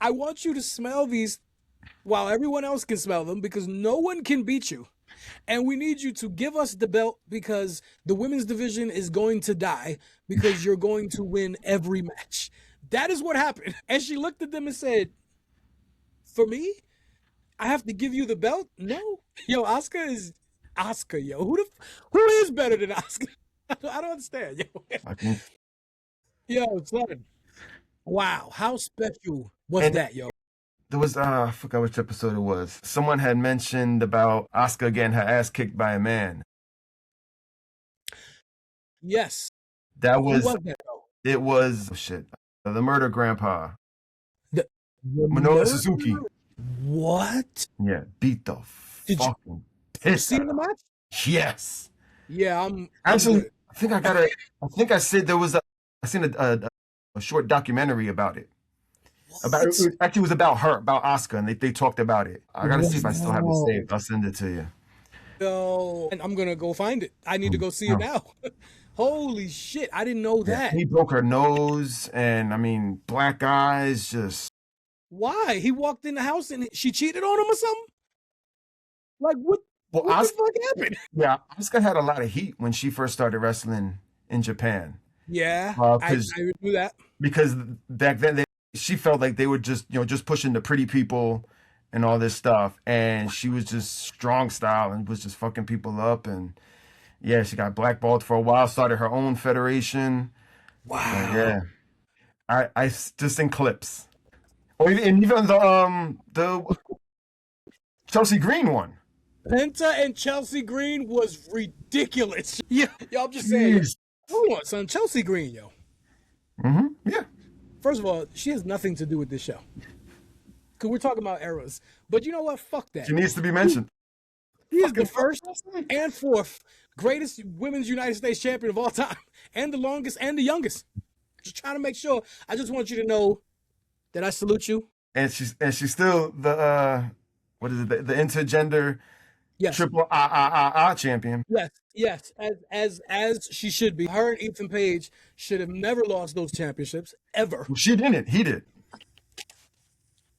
I want you to smell these while everyone else can smell them, because no one can beat you. And we need you to give us the belt because the women's division is going to die because you're going to win every match. That is what happened. And she looked at them and said, for me, I have to give you the belt? No. Yo, Asuka is Asuka, yo. Who is better than Asuka? I don't understand, yo. Yo, son. Wow, how special was that, yo? There was, I forgot which episode it was. Someone had mentioned about Asuka getting her ass kicked by a man. Yes. That was, who was that, though? It was, the murder grandpa. Minoru Suzuki. What? Yeah, beat the fucking piss. See the match? Yes. Yeah, actually, I think I said there was I seen a short documentary about it. It was about her, about Asuka, and they talked about it. I gotta see if I still have it saved. I'll send it to you. So, and I'm gonna go find it. I need to go see it now. Holy shit, I didn't know that. He broke her nose, and I mean, black eyes, just. Why? He walked in the house and she cheated on him or something? Like, what? Well, what the fuck happened? Yeah, Asuka had a lot of heat when she first started wrestling in Japan. Yeah, I knew that. Because back then she felt like they were just pushing the pretty people and all this stuff, and she was just strong style and was just fucking people up, and yeah, she got blackballed for a while. Started her own federation. Wow. I just in clips. Or even the Chelsea Green one. Penta and Chelsea Green was ridiculous. Yeah, yo, I'm just saying. Hold on, son. Chelsea Green, yo. Yeah. First of all, she has nothing to do with this show. Because we're talking about eras. But you know what? Fuck that. She needs to be mentioned. She is the first and fourth greatest women's United States champion of all time. And the longest and the youngest. Just trying to make sure. I just want you to know that I salute you. And she's still the what is it? The intergender triple champion. Yes. As she should be. Her and Ethan Page should have never lost those championships ever. Well, she didn't. He did.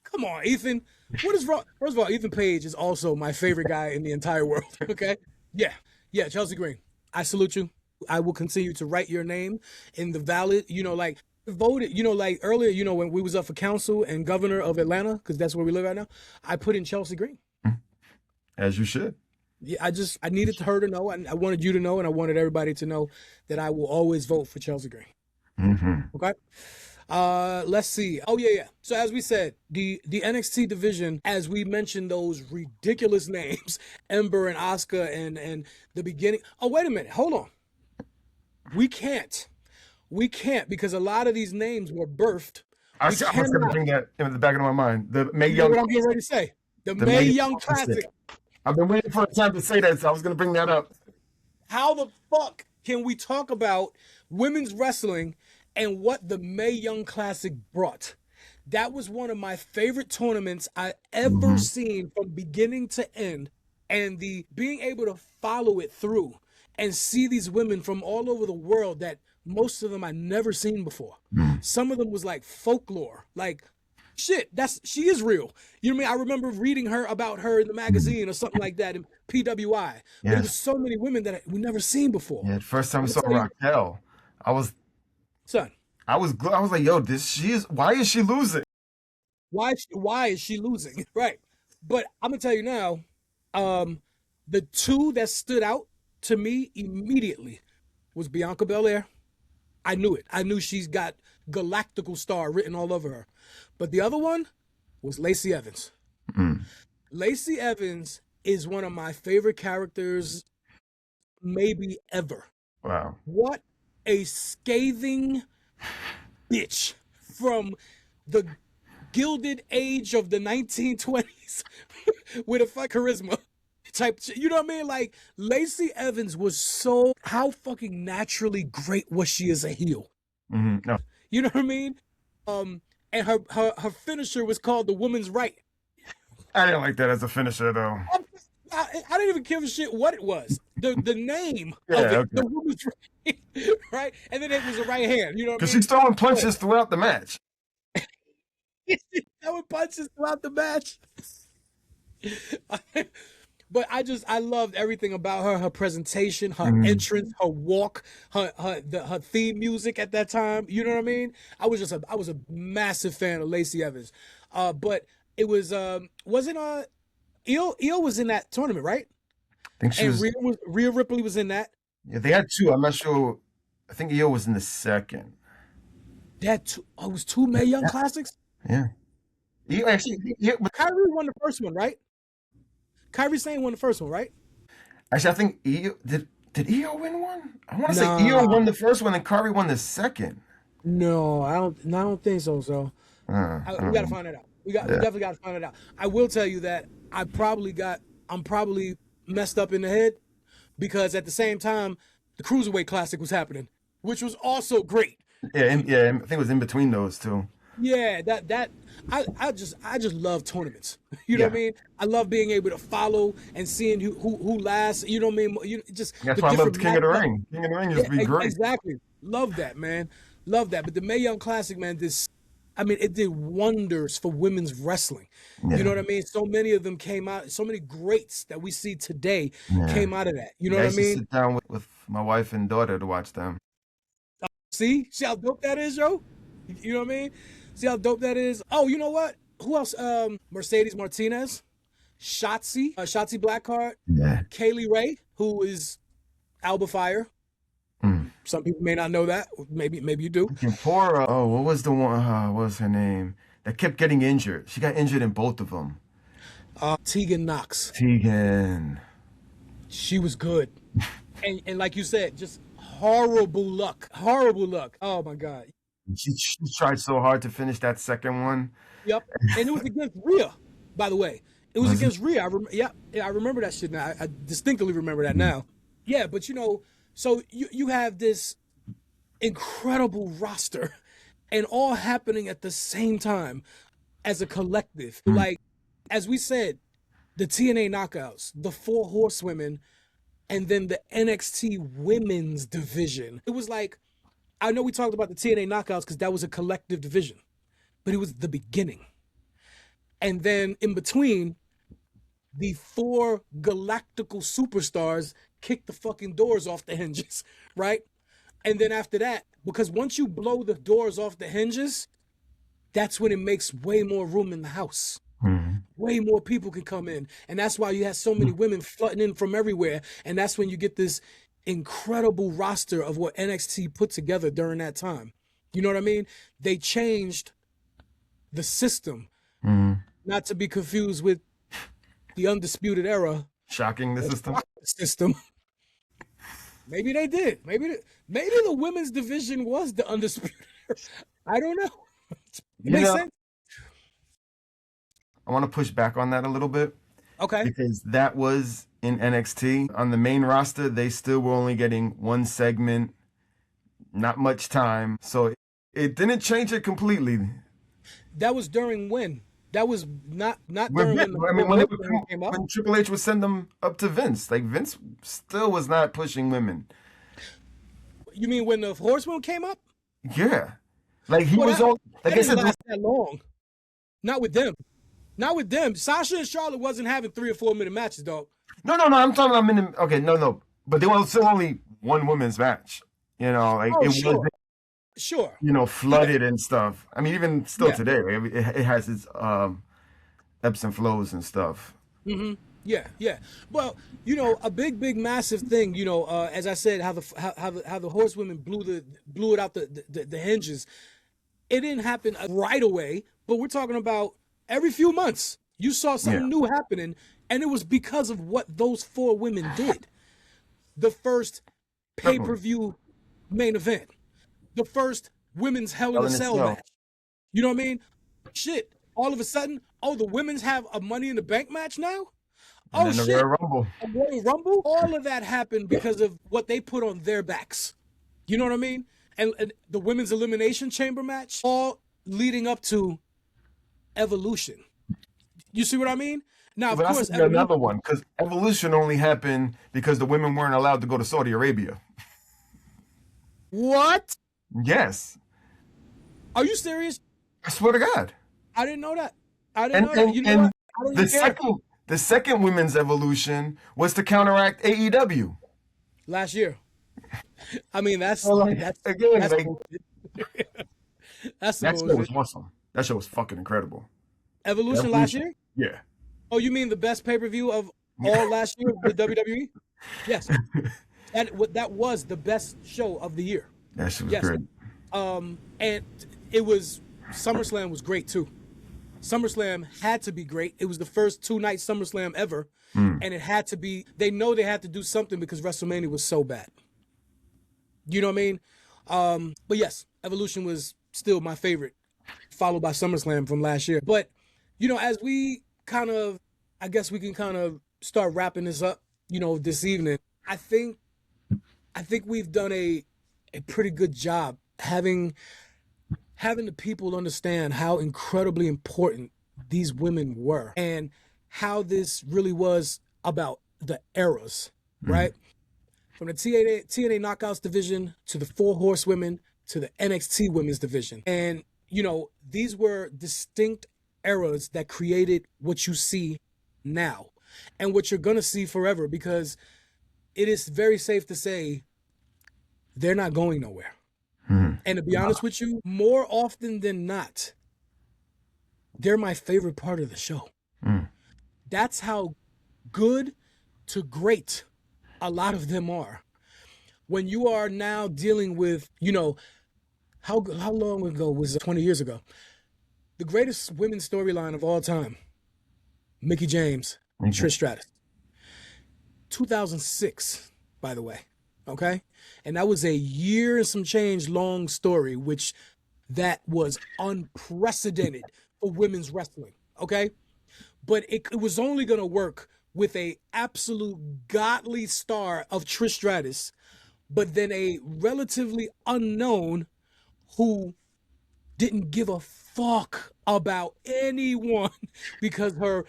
Come on, Ethan. What is wrong? First of all, Ethan Page is also my favorite guy in the entire world. Okay. Yeah. Chelsea Green, I salute you. I will continue to write your name in the ballot. Like voted. Like earlier. When we was up for council and governor of Atlanta, because that's where we live right now. I put in Chelsea Green. As you should. Yeah, I needed her to know, and I wanted you to know, and I wanted everybody to know that I will always vote for Chelsea Green. Okay. Let's see. Oh yeah. So as we said, the NXT division, as we mentioned those ridiculous names, Ember and Asuka and the beginning. Oh, wait a minute. Hold on. We can't because a lot of these names were birthed. I was going to bring that in the back of my mind. The Mae You know Young. what I'm getting ready to say? The Mae Young Classic. I've been waiting for a time to say that, so I was going to bring that up. How the fuck can we talk about women's wrestling and what the Mae Young Classic brought? That was one of my favorite tournaments I ever seen from beginning to end, and the being able to follow it through and see these women from all over the world that most of them I never seen before. Some of them was like folklore, like shit, she is real. You know what I mean? I remember reading about her in the magazine or something like that in PWI. Yes. But there was so many women that we never seen before. Yeah, the first time I saw Raquel, I was like, yo, why is she losing? Why is she losing? Right. But I'm gonna tell you now, the two that stood out to me immediately was Bianca Belair. I knew it. I knew she's got galactical star written all over her. But the other one was Lacey Evans. Lacey Evans is one of my favorite characters maybe ever. Wow. What a scathing bitch from the Gilded Age of the 1920s with a charisma type, you know what I mean? Like, Lacey Evans was how fucking naturally great was she as a heel? No. You know what I mean? And her finisher was called the Woman's Right. I didn't like that as a finisher, though. I didn't even give a shit what it was. The name of it, okay. The Woman's Right, right? And then it was a right hand, you know what I mean? Because she's throwing punches throughout the match. Throwing punches throughout the match. But I loved everything about her presentation, her entrance, her walk, her theme music at that time. You know what I mean? I was a massive fan of Lacey Evans. But it was wasn't Io was in that tournament, right? I think she was. Rhea Ripley was in that. Yeah, they had two. I'm not sure. I think Io was in the second. They had two. Oh, it was two Mae Young Classics. Yeah. Kyrie won the first one, right? Kyrie Sane won the first one, right? Actually, I think Io did Io win one? I want to say Io won the first one and Kyrie won the second. No, I don't think so. So we got to find it out. We definitely got to find it out. I will tell you that I'm probably messed up in the head because at the same time the Cruiserweight Classic was happening, which was also great. Yeah, I think it was in between those two. Yeah, I just love tournaments. You know what I mean? I love being able to follow and seeing who lasts. You know what I mean? That's why I love King of the Ring. King of the Ring used to be great. Exactly. Love that, man. Love that. But the Mae Young Classic, man, it did wonders for women's wrestling. Yeah. You know what I mean? So many of them came out. So many greats that we see today came out of that. You know what I mean? I used to sit down with my wife and daughter to watch them. See how dope that is, yo? You know what I mean? See how dope that is? Oh, you know what? Who else? Mercedes Martinez, Shotzi Blackheart, Kaylee Ray, who is Alba Fire. Some people may not know that. Maybe you do. What was the one? What was her name? That kept getting injured. She got injured in both of them. Tegan Knox. Tegan. She was good. and like you said, just horrible luck. Horrible luck. Oh, my God. She tried so hard to finish that second one. Yep. And it was against Rhea, by the way. It was against Rhea. I remember that shit now. I distinctly remember that now. Yeah, but so you have this incredible roster and all happening at the same time as a collective. Like, as we said, the TNA Knockouts, the Four Horsewomen, and then the NXT Women's Division. It was like, I know we talked about the TNA Knockouts because that was a collective division, but it was the beginning. And then in between, the four galactical superstars kicked the fucking doors off the hinges, right? And then after that, because once you blow the doors off the hinges, that's when it makes way more room in the house. Way more people can come in. And that's why you have so many women flooding in from everywhere. And that's when you get this incredible roster of what NXT put together during that time. You know what I mean? They changed the system, not to be confused with the Undisputed Era. Shocking the system. Maybe they did. Maybe the women's division was the Undisputed Era. I don't know. It makes sense. I want to push back on that a little bit. Okay. Because that was in NXT. On the main roster, they still were only getting one segment, not much time. So it didn't change it completely. That was during when? That was not during when Triple H would send them up to Vince. Like, Vince still was not pushing women. You mean when the Horsewomen came up? Yeah. Like, he was on. Like I said, last that long. Not with them. Not with them. Sasha and Charlotte wasn't having 3 or 4 minute matches, dog. No. I'm talking about minute. Okay, no. But there was still only one women's match. You know, like wasn't. Sure. You know, flooded and stuff. I mean, even still today, it has its ebbs and flows and stuff. Mm-hmm. Yeah. Well, you know, a big, massive thing. You know, as I said, how the Horsewomen blew it out the hinges. It didn't happen right away, but we're talking about every few months you saw something new happening, and it was because of what those 4 women did. The first pay-per-view main event, the first women's Hell in a Cell match. You know what I mean? Shit. All of a sudden, the women's have a Money in the Bank match now? And shit. A Royal Rumble? All of that happened because of what they put on their backs. You know what I mean? And the women's Elimination Chamber match, all leading up to Evolution. You see what I mean? Now, of course, another one, because Evolution only happened because the women weren't allowed to go to Saudi Arabia. What? Yes. Are you serious? I swear to God. I didn't know that. I didn't know that. You know what? The second women's Evolution was to counteract AEW. Last year. I mean, that show was awesome. That show was fucking incredible. Evolution last year? Yeah. Oh, you mean the best pay-per-view of all last year with WWE? Yes. That was the best show of the year. That shit was great. And it was SummerSlam was great too. SummerSlam had to be great. It was the first 2-night SummerSlam ever, and it had to be. They know they had to do something because WrestleMania was so bad. You know what I mean? But yes, Evolution was still my favorite, followed by SummerSlam from last year. But you know, as we I guess we can kind of start wrapping this up. You know, this evening, I think we've done a pretty good job having the people understand how incredibly important these women were and how this really was about the eras, right? From the TNA Knockouts Division to the Four Horsewomen to the NXT Women's Division. And, you know, these were distinct eras that created what you see now and what you're going to see forever, because it is very safe to say they're not going nowhere. And to be honest with you, more often than not, they're my favorite part of the show. That's how good to great a lot of them are. When you are now dealing with, you know, how long ago was it? 20 years ago? The greatest women's storyline of all time, Mickie James, Trish Stratus. 2006, by the way. Okay? And that was a year and some change long story, which that was unprecedented for women's wrestling. Okay? But it was only going to work with a absolute godly star of Trish Stratus, but then a relatively unknown who didn't give a fuck about anyone because her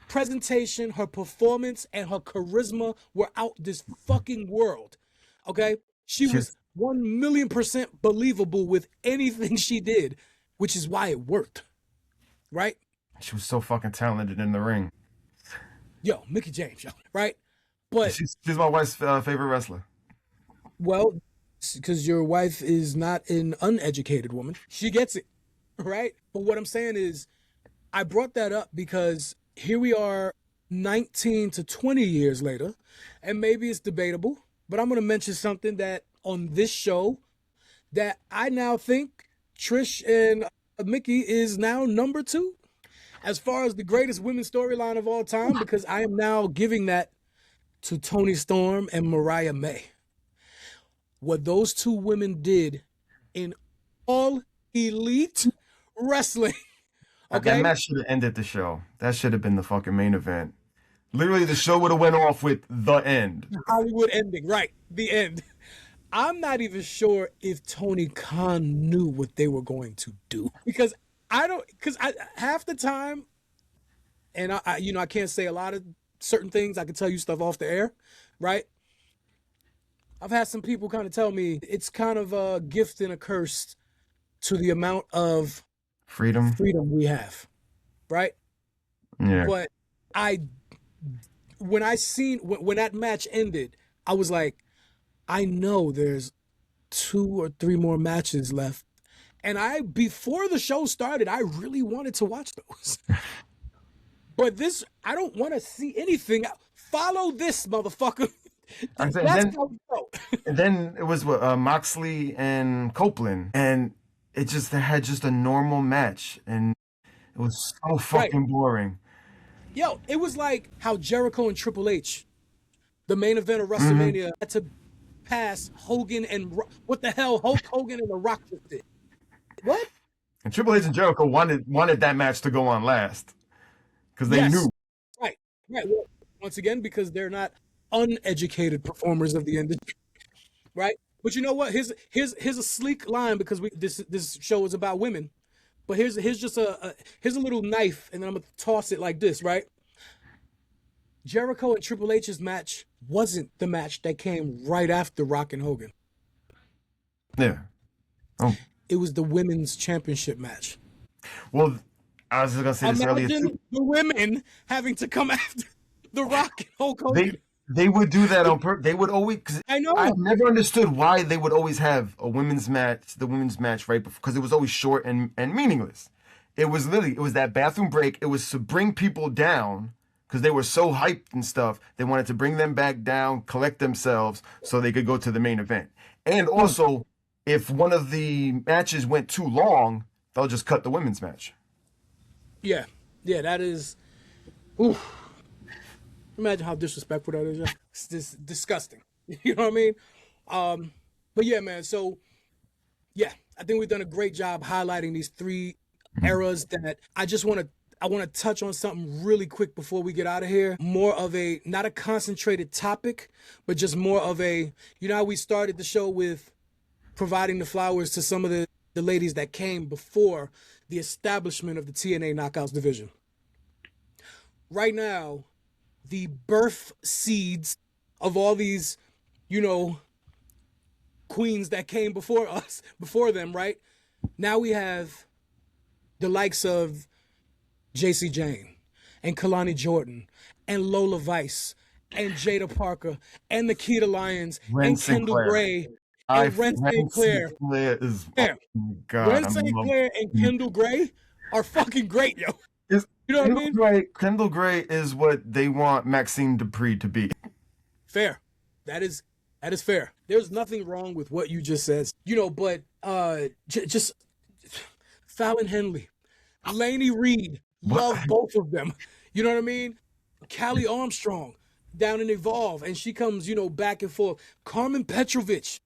presentation, her performance, and her charisma were out this fucking world. Okay? She was 1,000,000% believable with anything she did, which is why it worked. Right? She was so fucking talented in the ring. Yo, Mickie James, right? But she's my wife's favorite wrestler. Well, because your wife is not an uneducated woman. She gets it, right? But what I'm saying is, I brought that up because here we are 19 to 20 years later, and maybe it's debatable, but I'm going to mention something that on this show that I now think Trish and Mickey is now number 2 as far as the greatest women's storyline of all time, because I am now giving that to Toni Storm and Mariah May. What those 2 women did in all elite wrestling. Okay? That match should have ended the show. That should have been the fucking main event. Literally, the show would have went off with the end. Hollywood ending, right? The end. I'm not even sure if Tony Khan knew what they were going to do, because half the time, and I can't say a lot of certain things. I can tell you stuff off the air, right? I've had some people kind of tell me it's kind of a gift and a curse to the amount of freedom we have, right? Yeah. But when that match ended, I was like, I know there's 2 or 3 more matches left. And before the show started, I really wanted to watch those. But I don't want to see anything. Follow this, motherfucker. That's how we go. And then it was Moxley and Copeland, and they had just a normal match, and it was so fucking boring. Yo, it was like how Jericho and Triple H, the main event of WrestleMania, had to pass Hogan and what the hell Hulk Hogan and The Rock just did. What? And Triple H and Jericho wanted that match to go on last because they knew. Right. Well, once again, because they're not uneducated performers of the industry, right? But you know what? Here's a sleek line, because this show is about women. But here's just here's a little knife, and then I'm gonna toss it like this, right? Jericho and Triple H's match wasn't the match that came right after Rock and Hogan. Yeah. Oh. It was the women's championship match. Well, I was gonna say this earlier too. The women having to come after the Rock and Hulk Hogan. They would do that on purpose. They would always. I know. I never understood why they would always have the women's match right before, because it was always short and meaningless. It was that bathroom break. It was to bring people down because they were so hyped and stuff. They wanted to bring them back down, collect themselves, so they could go to the main event. And also, if one of the matches went too long, they'll just cut the women's match. Yeah, that is. Oof. Imagine how disrespectful that is. It's just disgusting. You know what I mean? But yeah, man. So yeah, I think we've done a great job highlighting these 3 eras that I want to touch on something really quick before we get out of here. More of not a concentrated topic, but just more of how we started the show with providing the flowers to some of the ladies that came before the establishment of the TNA Knockouts Division. Right now, the birth seeds of all these, queens that came before them, right? Now we have the likes of JC Jane and Kalani Jordan and Lola Vice and Jada Parker and Nikita Lyons and Kendall Gray and Ren St. Clair. Ren St. Clair and Kendall Gray are fucking great, yo. You know what I mean? Kendall Gray is what they want Maxine Dupree to be. Fair. That is fair. There's nothing wrong with what you just said. But just Fallon Henley, Lainey Reed, love both of them. You know what I mean? Callie Armstrong down in Evolve, and she comes, back and forth. Carmen Petrovich.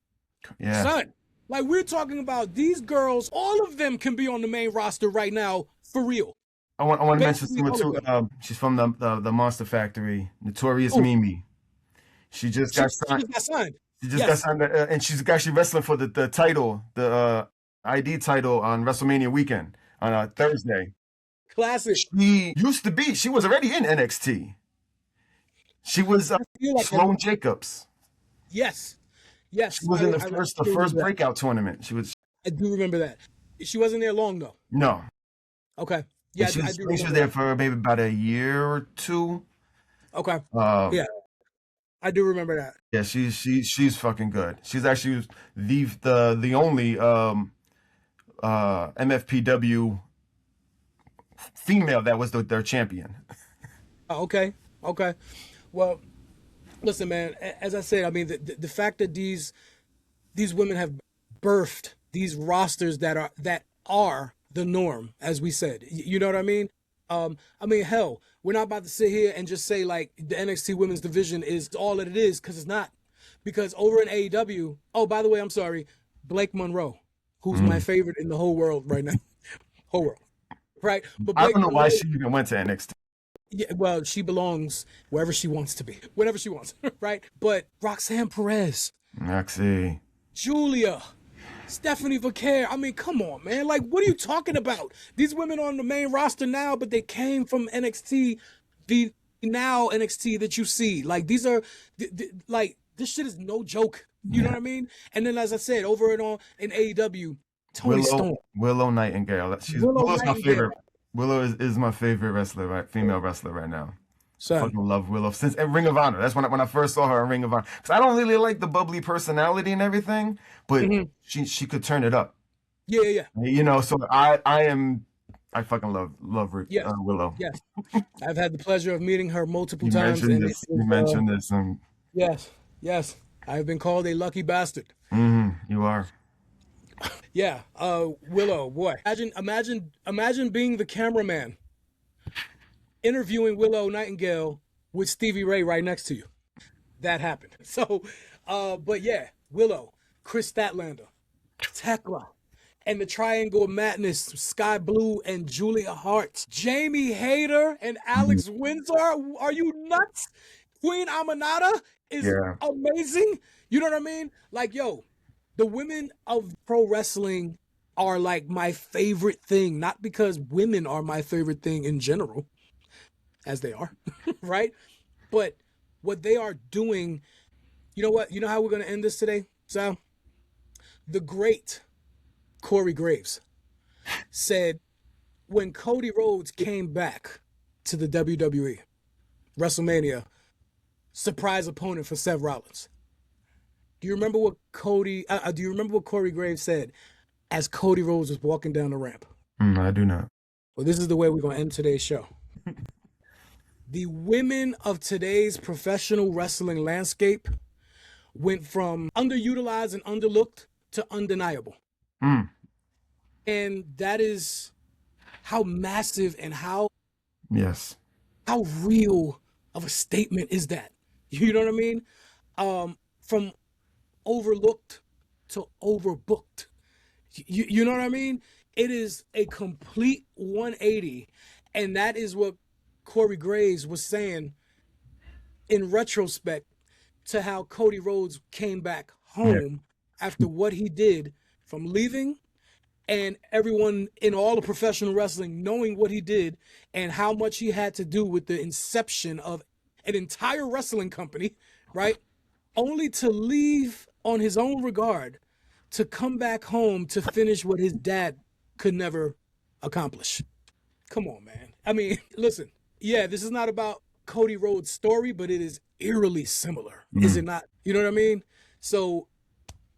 Yeah. Son, like, we're talking about these girls, all of them can be on the main roster right now, for real. I want to mention someone too. She's from the Monster Factory, Notorious Mimi. She just got signed. She just got signed, and she's actually wrestling for the title, the ID title on WrestleMania weekend on Thursday. Classic. She was already in NXT. She was Sloane Jacobs. Yes. She was in the first breakout tournament. She was. I do remember that. She wasn't there long though. No. Okay. Yeah, she was there for maybe about a year or 2. Okay. Yeah, I do remember that. Yeah, she's fucking good. She's actually the only MFPW female that was their champion. Okay. Well, listen, man. As I said, I mean, the fact that these women have birthed these rosters that are the norm, as we said. You know what I mean? I mean, hell, we're not about to sit here and just say like the NXT Women's Division is all that it is, because it's not. Because over in AEW, oh, by the way, I'm sorry, Blake Monroe, who's my favorite in the whole world right now, whole world, right? But Blake I don't know why Monroe, she even went to NXT. yeah, well, she belongs wherever she wants to be, whenever she wants, right? But Roxanne Perez, Maxie. Julia, Stephanie Vaquer. I mean, come on, man. Like, what are you talking about? These women on the main roster now, but they came from NXT, the now NXT that you see. Like, these are, like, this shit is no joke. You know what I mean? And then, as I said, over and on in AEW, Toni Storm. Willow Nightingale. Willow's my favorite. Willow is my favorite wrestler, right? Female wrestler right now. Son. Fucking love Willow since Ring of Honor. That's when I first saw her in Ring of Honor. Because I don't really like the bubbly personality and everything, but she could turn it up. Yeah. You know, so I fucking love Willow. Yes. I've had the pleasure of meeting her multiple times. You mentioned this. Yes. I've been called a lucky bastard. You are. Yeah. Willow, boy. Imagine being the cameraman interviewing Willow Nightingale with Stevie Ray right next to you. That happened. So, but yeah, Willow, Chris Statlander, Tekla, and the Triangle of Madness, Sky Blue and Julia Hart, Jamie Hayter and Alex Windsor. Are you nuts? Queen Aminata is amazing. You know what I mean? Like, yo, the women of pro wrestling are like my favorite thing, not because women are my favorite thing in general, as they are, right? But what they are doing, you know what? You know how we're going to end this today, Sal? The great Corey Graves said when Cody Rhodes came back to the WWE, WrestleMania, surprise opponent for Seth Rollins. Do you remember what Corey Graves said as Cody Rhodes was walking down the ramp? I do not. Well, this is the way we're going to end today's show. The women of today's professional wrestling landscape went from underutilized and underlooked to undeniable. And that is how massive and how real of a statement is that. You know what I mean? From overlooked to overbooked. You know what I mean? It is a complete 180. And that is what Corey Graves was saying in retrospect to how Cody Rhodes came back home after what he did from leaving, and everyone in all of professional wrestling knowing what he did and how much he had to do with the inception of an entire wrestling company, right? Only to leave on his own regard to come back home to finish what his dad could never accomplish. Come on, man. I mean, listen, yeah, this is not about Cody Rhodes' story, but it is eerily similar, is it not? You know what I mean? So,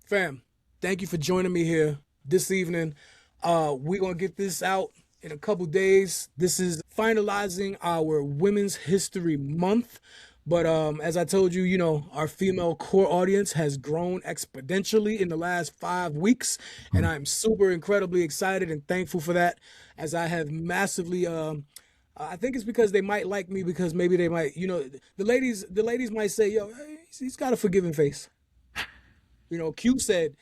fam, thank you for joining me here this evening. We're going to get this out in a couple days. This is finalizing our Women's History Month. But as I told you, you know, our female core audience has grown exponentially in the last 5 weeks. And I'm super incredibly excited and thankful for that, as I have massively, I think it's because they might like me, because maybe they might, you know, the ladies might say, yo, hey, he's got a forgiving face. You know, Q said,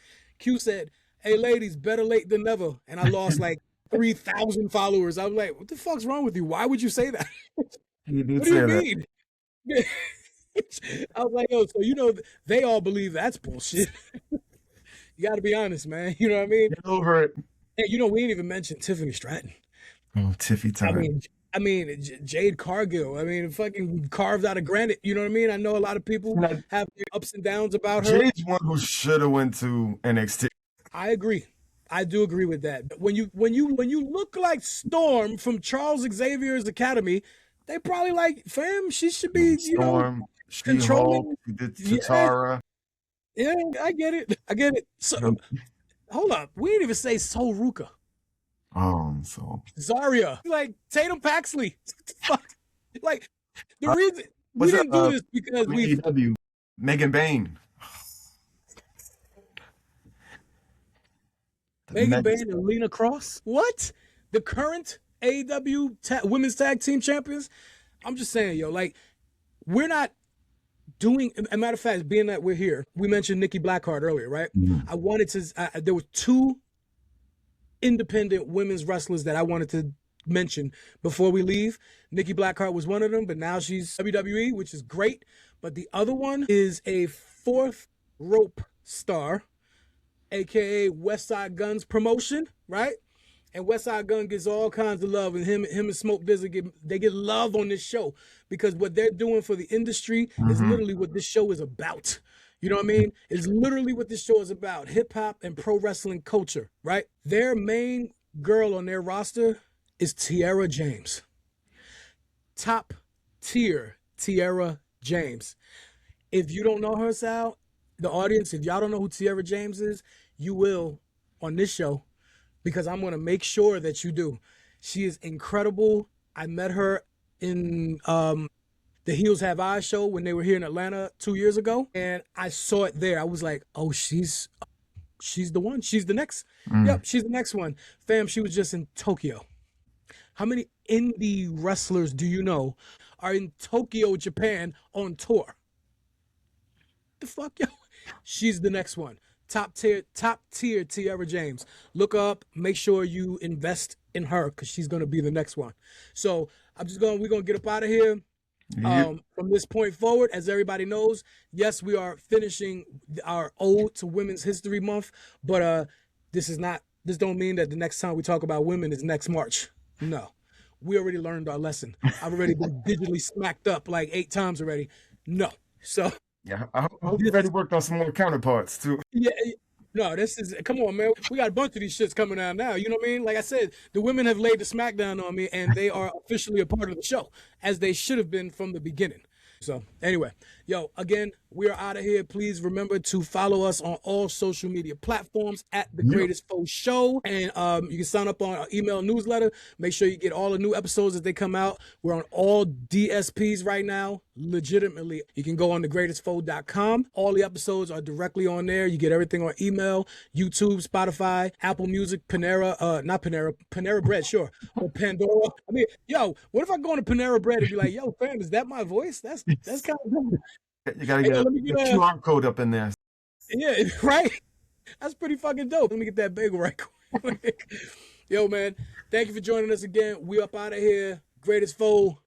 hey, ladies, better late than never. And I lost like 3,000 followers. I was like, what the fuck's wrong with you? Why would you say that? What do you mean? I was like, yo, so you know, they all believe that's bullshit. You got to be honest, man. You know what I mean? Get over it. Hey, you know, we didn't even mention Tiffany Stratton. Oh, Tiffy time. I mean, Jade Cargill. I mean, fucking carved out of granite. You know what I mean? I know a lot of people have their ups and downs about her. Jade's one who should have went to NXT. I agree. I do agree with that. When you look like Storm from Charles Xavier's Academy, they probably like, fam, she should be, Storm, controlling. Tatara. Yeah, I get it. So, hold up. We didn't even say Sol Ruka. Oh, so Zarya, like Tatum Paxley. Fuck. Like, the reason we didn't do this because Megan Bain. Megan Bayne and Lena Cross. What? The current AEW women's tag team champions? I'm just saying, yo, like, we're not doing, a matter of fact, being that we're here, we mentioned Nikki Blackheart earlier, right? Mm-hmm. I wanted to, there were two independent women's wrestlers that I wanted to mention before we leave. Nikki Blackheart was one of them, but now she's WWE, which is great. But the other one is a fourth rope star, aka West Side Gun's promotion, right? And West Side Gun gets all kinds of love, and him and Smoke Dizzy get love on this show because what they're doing for the industry is literally what this show is about. You know what I mean? It's literally what this show is about: hip hop and pro wrestling culture, right? Their main girl on their roster is Tiara James. Top tier Tiara James. If you don't know her, Sal, the audience, if y'all don't know who Tiara James is, you will on this show, because I'm going to make sure that you do. She is incredible. I met her in the Heels Have Eyes show when they were here in Atlanta 2 years ago, and I saw it there. I was like, oh, she's the one. She's the next. Yep, she's the next one. Fam, she was just in Tokyo. How many indie wrestlers do you know are in Tokyo, Japan on tour? The fuck, yo? She's the next one. Top tier Tiara James. Look up, make sure you invest in her because she's gonna be the next one. So we're gonna get up out of here. From this point forward, as everybody knows, yes, we are finishing our ode to Women's History Month, but this don't mean that the next time we talk about women is next March. No. We already learned our lesson. I've already been digitally smacked up like 8 times already. No. So yeah, I hope you've already worked on some more counterparts too. Yeah, no, come on, man. We got a bunch of these shits coming out now. You know what I mean? Like I said, the women have laid the smackdown on me, and they are officially a part of the show, as they should have been from the beginning. So anyway, yo, again, we are out of here. Please remember to follow us on all social media platforms at The Greatest F.O.E. Show. And you can sign up on our email newsletter. Make sure you get all the new episodes as they come out. We're on all DSPs right now. Legitimately, you can go on thegreatestfo.com. All the episodes are directly on there. You get everything on email, YouTube, Spotify, Apple Music, Panera Bread, sure, or Pandora. I mean, yo, what if I go on to Panera Bread and be like, yo, fam, is that my voice? That's kind of good. You gotta get a QR code up in there. Yeah, right. That's pretty fucking dope. Let me get that bagel right quick. Yo, man, thank you for joining us again. We up out of here. Greatest F.O.E.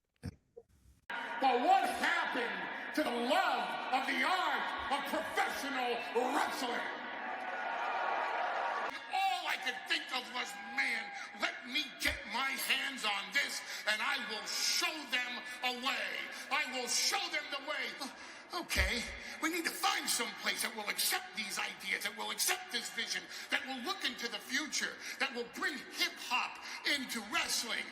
Well, what happened to the love of the art of professional wrestling? All I could think of was, man, let me get my hands on this and I will show them a way. I will show them the way. Okay, we need to find some place that will accept these ideas, that will accept this vision, that will look into the future, that will bring hip-hop into wrestling.